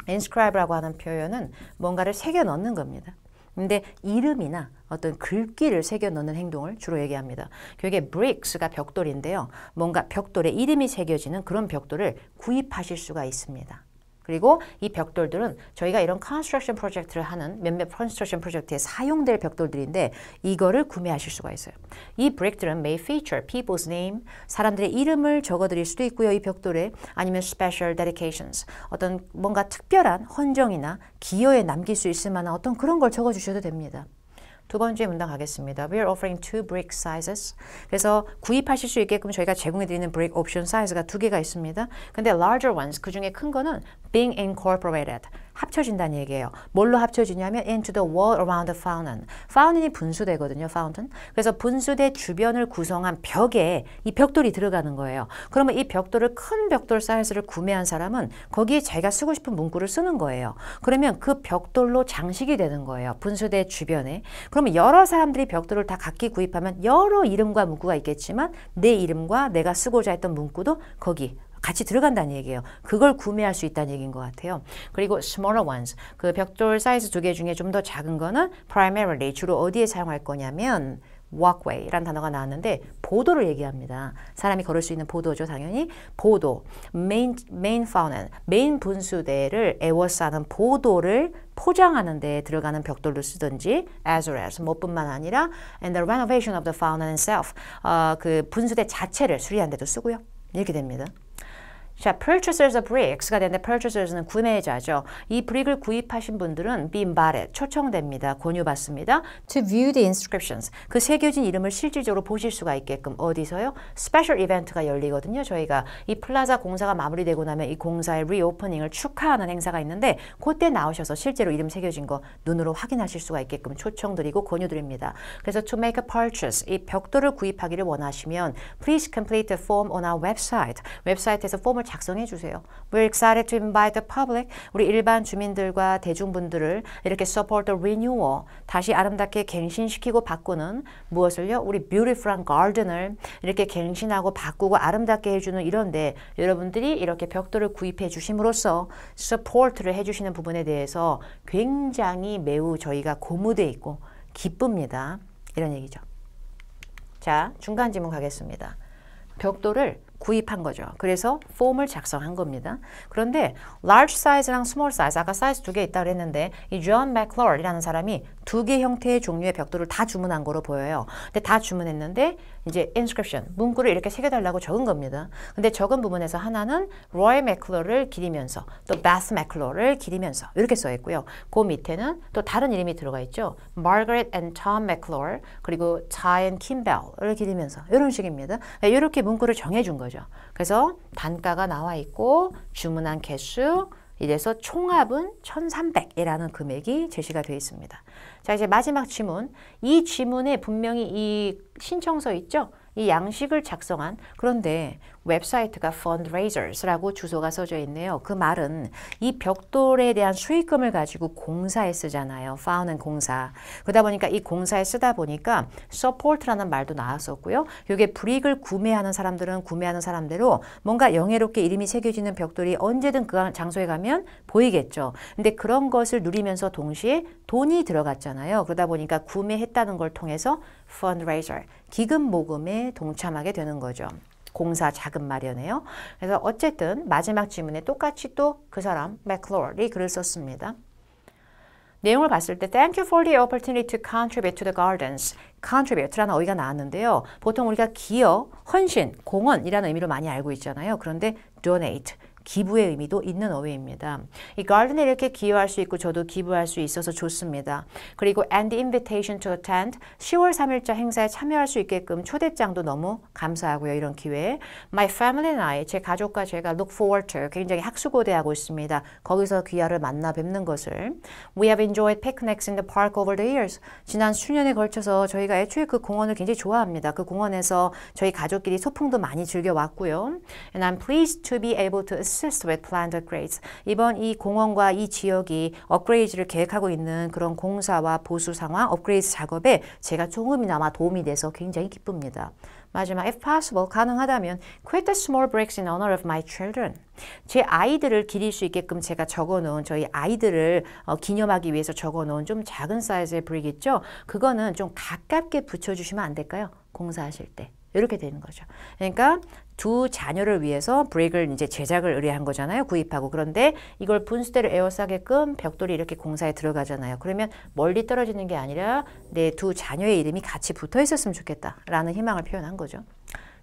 inscribe라고 하는 표현은 뭔가를 새겨 넣는 겁니다. 근데 이름이나 어떤 글귀를 새겨 넣는 행동을 주로 얘기합니다. 그게 bricks가 벽돌인데요. 뭔가 벽돌에 이름이 새겨지는 그런 벽돌을 구입하실 수가 있습니다. 그리고 이 벽돌들은 저희가 이런 컨스트럭션 프로젝트를 하는 몇몇 컨스트럭션 프로젝트에 사용될 벽돌들인데 이거를 구매하실 수가 있어요. 이 브릭들은 may feature people's name, 사람들의 이름을 적어드릴 수도 있고요. 이 벽돌에 아니면 special dedications, 어떤 뭔가 특별한 헌정이나 기여에 남길 수 있을 만한 어떤 그런 걸 적어주셔도 됩니다. 두 번째 문단 가겠습니다. We are offering 2 brick sizes. 그래서 구입하실 수 있게끔 저희가 제공해드리는 brick option 사이즈가 2개가 있습니다. 근데 larger ones, 그 중에 큰 거는 being incorporated, 합쳐진다는 얘기예요. 뭘로 합쳐지냐면 into the wall around the fountain. fountain이 분수대거든요. fountain. 그래서 분수대 주변을 구성한 벽에 이 벽돌이 들어가는 거예요. 그러면 이 벽돌을 큰 벽돌 사이즈를 구매한 사람은 거기에 자기가 쓰고 싶은 문구를 쓰는 거예요. 그러면 그 벽돌로 장식이 되는 거예요. 분수대 주변에. 그러면 여러 사람들이 벽돌을 다 각기 구입하면 여러 이름과 문구가 있겠지만 내 이름과 내가 쓰고자 했던 문구도 거기 같이 들어간다는 얘기예요. 그걸 구매할 수 있다는 얘기인 것 같아요. 그리고 smaller ones, 그 벽돌 사이즈 2개 중에 좀 더 작은 거는 primarily, 주로 어디에 사용할 거냐면 walkway라는 단어가 나왔는데 보도를 얘기합니다. 사람이 걸을 수 있는 보도죠. 당연히 보도, main fountain, 메인 분수대를 에워싸는 보도를 포장하는 데 들어가는 벽돌로 쓰든지 as well as 뭐뿐만 아니라 and the renovation of the fountain itself, 그 분수대 자체를 수리하는 데도 쓰고요. 이렇게 됩니다. 자, purchasers of bricks가 되는데 purchasers는 구매자죠. 이 브릭을 구입하신 분들은 be invited, 초청됩니다. 권유받습니다. to view the inscriptions, 그 새겨진 이름을 실질적으로 보실 수가 있게끔 어디서요? 스페셜 이벤트가 열리거든요. 저희가 이 플라자 공사가 마무리되고 나면 이 공사의 리오퍼닝을 축하하는 행사가 있는데 그때 나오셔서 실제로 이름 새겨진 거 눈으로 확인하실 수가 있게끔 초청드리고 권유드립니다. 그래서 to make a purchase, 이 벽돌을 구입하기를 원하시면 please complete the form on our website. 웹사이트에서 폼을 작성해 주세요. We're excited to invite the public. 우리 일반 주민들과 대중분들을 이렇게 support the renewal. 다시 아름답게 갱신시키고 바꾸는 무엇을요? 우리 beautiful한 garden을 이렇게 갱신하고 바꾸고 아름답게 해주는 이런데 여러분들이 이렇게 벽돌을 구입해 주심으로써 support를 해주시는 부분에 대해서 굉장히 매우 저희가 고무돼 있고 기쁩니다. 이런 얘기죠. 자, 중간 질문 가겠습니다. 벽돌을 구입한 거죠. 그래서 폼을 작성한 겁니다. 그런데 large size랑 small size, 아까 사이즈 2개 있다고 그랬는데 이 존 맥클로리라는 사람이 2개 형태의 종류의 벽돌을 다 주문한 거로 보여요. 근데 다 주문했는데 이제 inscription, 문구를 이렇게 새겨달라고 적은 겁니다. 근데 적은 부분에서 하나는 로이 맥클로를 기리면서 또 베스 맥클로를 기리면서 이렇게 써 있고요. 그 밑에는 또 다른 이름이 들어가 있죠. Margaret and Tom McClure 그리고 Ty and Kimbell을 기리면서 이런 식입니다. 이렇게 문구를 정해준 거죠. 그래서 단가가 나와 있고 주문한 개수 이래서 총합은 1,300이라는 금액이 제시가 되어 있습니다. 자, 이제 마지막 지문. 이 지문에 분명히 이 신청서 있죠? 이 양식을 작성한, 그런데 웹사이트가 fundraisers라고 주소가 써져 있네요. 그 말은 이 벽돌에 대한 수익금을 가지고 공사에 쓰잖아요. founding 공사. 그러다 보니까 이 공사에 쓰다 보니까 support라는 말도 나왔었고요. 이게 브릭을 구매하는 사람들은 구매하는 사람대로 뭔가 영예롭게 이름이 새겨지는 벽돌이 언제든 그 장소에 가면 보이겠죠. 근데 그런 것을 누리면서 동시에 돈이 들어갔잖아요. 그러다 보니까 구매했다는 걸 통해서 fundraiser, 기금 모금에 동참하게 되는 거죠. 공사 자금 마련해요. 그래서 어쨌든 마지막 지문에 똑같이 또 그 사람 맥클로리 글을 썼습니다. 내용을 봤을 때 Thank you for the opportunity to contribute to the gardens. contribute라는 어휘가 나왔는데요. 보통 우리가 기여, 헌신, 공헌이라는 의미로 많이 알고 있잖아요. 그런데 donate, 기부의 의미도 있는 어휘입니다. 이 가든에 이렇게 기여할 수 있고 저도 기부할 수 있어서 좋습니다. 그리고 and the invitation to attend 10월 3일자 행사에 참여할 수 있게끔 초대장도 너무 감사하고요. 이런 기회에 My family and I, 제 가족과 제가 look forward to 굉장히 학수고대하고 있습니다. 거기서 귀하를 만나 뵙는 것을 We have enjoyed picnics in the park over the years. 지난 수년에 걸쳐서 저희가 애초에 그 공원을 굉장히 좋아합니다. 그 공원에서 저희 가족끼리 소풍도 많이 즐겨왔고요. And I'm pleased to be able to assist with planned upgrades. 이번 이 공원과 이 지역이 업그레이드를 계획하고 있는 그런 공사와 보수 상황, 업그레이드 작업에 제가 조금이나마 도움이 돼서 굉장히 기쁩니다. 마지막, if possible, 가능하다면 quit the small bricks in honor of my children. 제 아이들을 기릴 수 있게끔 제가 적어놓은 저희 아이들을 기념하기 위해서 적어놓은 좀 작은 사이즈의 브릭 있죠? 그거는 좀 가깝게 붙여주시면 안 될까요? 공사하실 때. 이렇게 되는 거죠. 그러니까 두 자녀를 위해서 브릭을 이제 제작을 의뢰한 거잖아요. 구입하고. 그런데 이걸 분수대를 에워싸게끔 벽돌이 이렇게 공사에 들어가잖아요. 그러면 멀리 떨어지는 게 아니라 내 두 자녀의 이름이 같이 붙어 있었으면 좋겠다라는 희망을 표현한 거죠.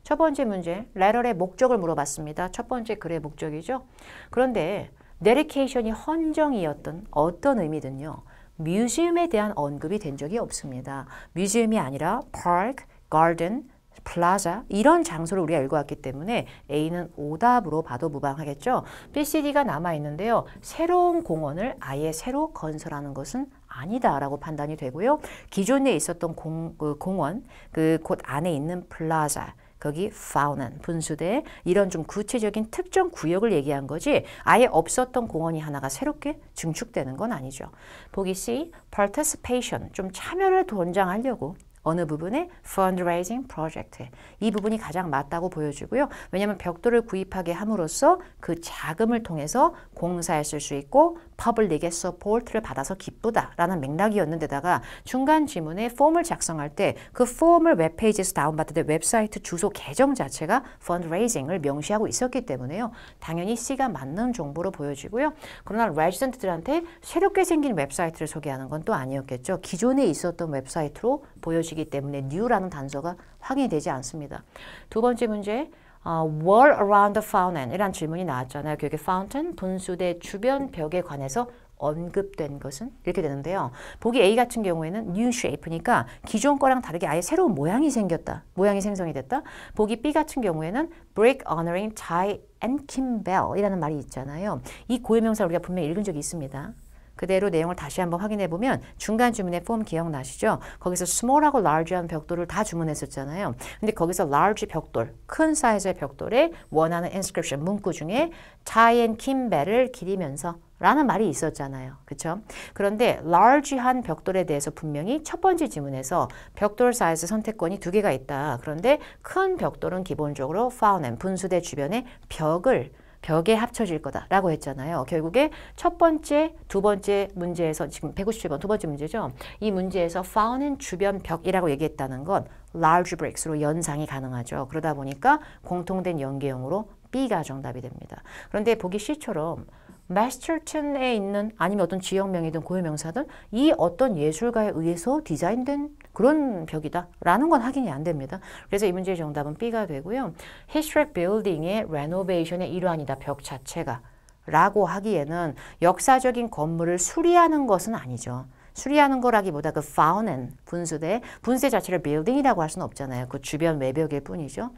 첫 번째 문제, letter의 목적을 물어봤습니다. 첫 번째 글의 목적이죠. 그런데 dedication이 헌정이었던 어떤 의미든요. 뮤지엄에 대한 언급이 된 적이 없습니다. 뮤지엄이 아니라 park, garden, 플라자 이런 장소를 우리가 읽어왔기 때문에 A는 오답으로 봐도 무방하겠죠. B, C, D가 남아있는데요. 새로운 공원을 아예 새로 건설하는 것은 아니다라고 판단이 되고요. 기존에 있었던 공원, 그 곳 안에 있는 플라자, 거기 fountain, 분수대 이런 좀 구체적인 특정 구역을 얘기한 거지 아예 없었던 공원이 하나가 새롭게 증축되는 건 아니죠. 보기 C, participation, 좀 참여를 권장하려고 어느 부분에 fundraising project 이 부분이 가장 맞다고 보여지고요. 왜냐하면 벽돌을 구입하게 함으로써 그 자금을 통해서 공사에 쓸 수 있고 public의 support를 받아서 기쁘다라는 맥락이었는데다가 중간 지문에 폼을 작성할 때 그 폼을 웹페이지에서 다운받을 때 웹사이트 주소 계정 자체가 fundraising을 명시하고 있었기 때문에요. 당연히 C가 맞는 정보로 보여지고요. 그러나 레지던트들한테 새롭게 생긴 웹사이트를 소개하는 건 또 아니었겠죠. 기존에 있었던 웹사이트로 보여지기 때문에 new라는 단서가 확인이 되지 않습니다. 두 번째 문제, wall around the fountain 이란 질문이 나왔잖아요. 교육의 fountain, 분수대 주변 벽에 관해서 언급된 것은 이렇게 되는데요. 보기 A 같은 경우에는 new shape니까 기존 거랑 다르게 아예 새로운 모양이 생겼다. 모양이 생성이 됐다. 보기 B 같은 경우에는 brick honoring Ty and Kimbell 이라는 말이 있잖아요. 이 고유명사를 우리가 분명히 읽은 적이 있습니다. 그대로 내용을 다시 한번 확인해 보면 중간 주문의 폼 기억나시죠? 거기서 small하고 large한 벽돌을 다 주문했었잖아요. 근데 거기서 large 벽돌, 큰 사이즈의 벽돌에 원하는 inscription, 문구 중에 Ty and Kimbell을 기리면서 라는 말이 있었잖아요. 그쵸? 그런데 large한 벽돌에 대해서 분명히 첫 번째 지문에서 벽돌 사이즈 선택권이 두 개가 있다. 그런데 큰 벽돌은 기본적으로 fountain, 분수대 주변에 벽에 합쳐질 거다라고 했잖아요. 결국에 첫 번째, 두 번째 문제에서 지금 157번 두 번째 문제죠. 이 문제에서 fountain 주변 벽이라고 얘기했다는 건 large bricks로 연상이 가능하죠. 그러다 보니까 공통된 연계형으로 B가 정답이 됩니다. 그런데 보기 C처럼 마스터튼에 있는 아니면 어떤 지역명이든 고유명사든 이 어떤 예술가에 의해서 디자인된 그런 벽이다 라는 건 확인이 안 됩니다. 그래서 이 문제의 정답은 B가 되고요. Historic building의 renovation의 일환이다. 벽 자체가 라고 하기에는 역사적인 건물을 수리하는 것은 아니죠. 수리하는 거라기보다 그 fountain, 분수대 자체를 building이라고 할 수는 없잖아요. 그 주변 외벽일 뿐이죠.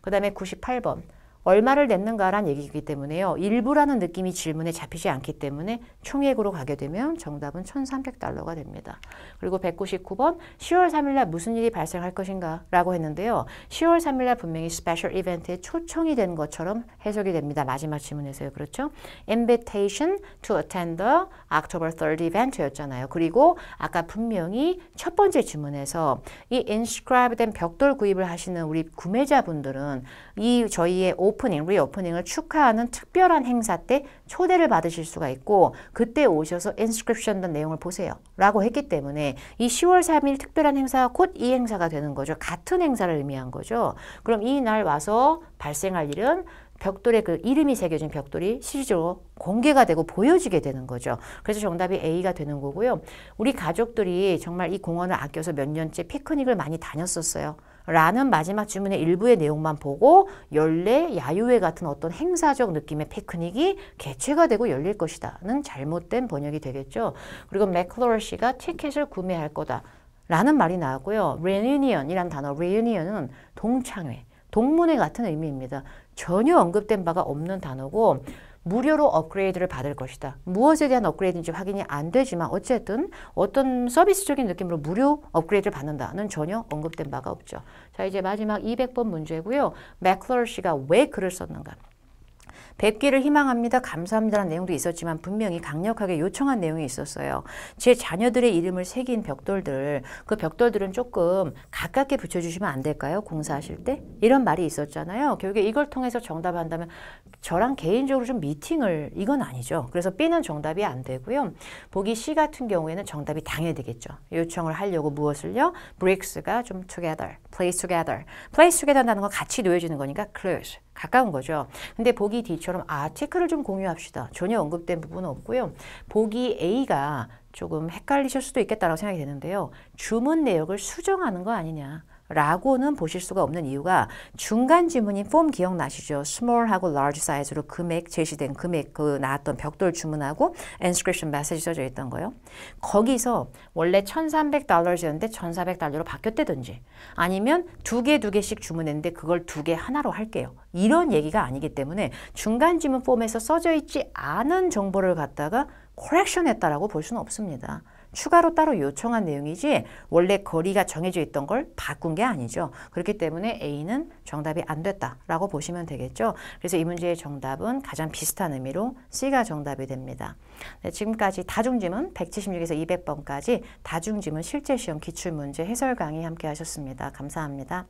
그 다음에 98번. 얼마를 냈는가란 얘기이기 때문에요. 일부라는 느낌이 질문에 잡히지 않기 때문에 총액으로 가게 되면 정답은 $1,300가 됩니다. 그리고 199번 10월 3일 날 무슨 일이 발생할 것인가 라고 했는데요. 10월 3일 날 분명히 스페셜 이벤트에 초청이 된 것처럼 해석이 됩니다. 마지막 지문에서요. 그렇죠? Invitation to attend the October 3rd event였잖아요. 그리고 아까 분명히 첫 번째 지문에서 이 inscribe 된 벽돌 구입을 하시는 우리 구매자분들은 이 저희의 리오프닝을 축하하는 특별한 행사 때 초대를 받으실 수가 있고 그때 오셔서 inscription 된 내용을 보세요 라고 했기 때문에 이 10월 3일 특별한 행사가 곧 이 행사가 되는 거죠. 같은 행사를 의미한 거죠. 그럼 이 날 와서 발생할 일은 벽돌에 그 이름이 새겨진 벽돌이 실질적으로 공개가 되고 보여지게 되는 거죠. 그래서 정답이 A가 되는 거고요. 우리 가족들이 정말 이 공원을 아껴서 몇 년째 피크닉을 많이 다녔었어요. 라는 마지막 주문의 일부의 내용만 보고 연례, 야유회 같은 어떤 행사적 느낌의 피크닉이 개최가 되고 열릴 것이다는 잘못된 번역이 되겠죠. 그리고 맥클로러시가 티켓을 구매할 거다 라는 말이 나왔고요. reunion이란 단어, reunion은 동창회, 동문회 같은 의미입니다. 전혀 언급된 바가 없는 단어고 무료로 업그레이드를 받을 것이다. 무엇에 대한 업그레이드인지 확인이 안 되지만 어쨌든 어떤 서비스적인 느낌으로 무료 업그레이드를 받는다는 전혀 언급된 바가 없죠. 자, 이제 마지막 200번 문제고요. 맥클러시가 왜 글을 썼는가? 뵙기를 희망합니다. 감사합니다라는 내용도 있었지만 분명히 강력하게 요청한 내용이 있었어요. 제 자녀들의 이름을 새긴 벽돌들, 그 벽돌들은 조금 가깝게 붙여주시면 안 될까요? 공사하실 때? 이런 말이 있었잖아요. 결국에 이걸 통해서 정답한다면 저랑 개인적으로 좀 미팅을, 이건 아니죠. 그래서 B는 정답이 안 되고요. 보기 C 같은 경우에는 정답이 당연히 되겠죠. 요청을 하려고 무엇을요? bricks가 좀 together, place together. place together라는 건 같이 놓여지는 거니까 close, 가까운 거죠. 근데 보기 D처럼 article을 좀 공유합시다. 전혀 언급된 부분은 없고요. 보기 A가 조금 헷갈리실 수도 있겠다라고 생각이 되는데요. 주문 내역을 수정하는 거 아니냐 라고는 보실 수가 없는 이유가 중간 지문인 폼 기억나시죠? small하고 large 사이즈로 금액, 제시된 금액, 그 나왔던 벽돌 주문하고 inscription 메시지 써져 있던 거요. 거기서 원래 $1,300였는데 $1,400로 바뀌었다든지 아니면 두 개씩 주문했는데 그걸 두 개 하나로 할게요. 이런 얘기가 아니기 때문에 중간 지문 폼에서 써져 있지 않은 정보를 갖다가 correction 했다라고 볼 수는 없습니다. 추가로 따로 요청한 내용이지 원래 거리가 정해져 있던 걸 바꾼 게 아니죠. 그렇기 때문에 A는 정답이 안 됐다라고 보시면 되겠죠. 그래서 이 문제의 정답은 가장 비슷한 의미로 C가 정답이 됩니다. 네, 지금까지 다중지문 176에서 200번까지 다중지문 실제시험 기출문제 해설 강의 함께 하셨습니다. 감사합니다.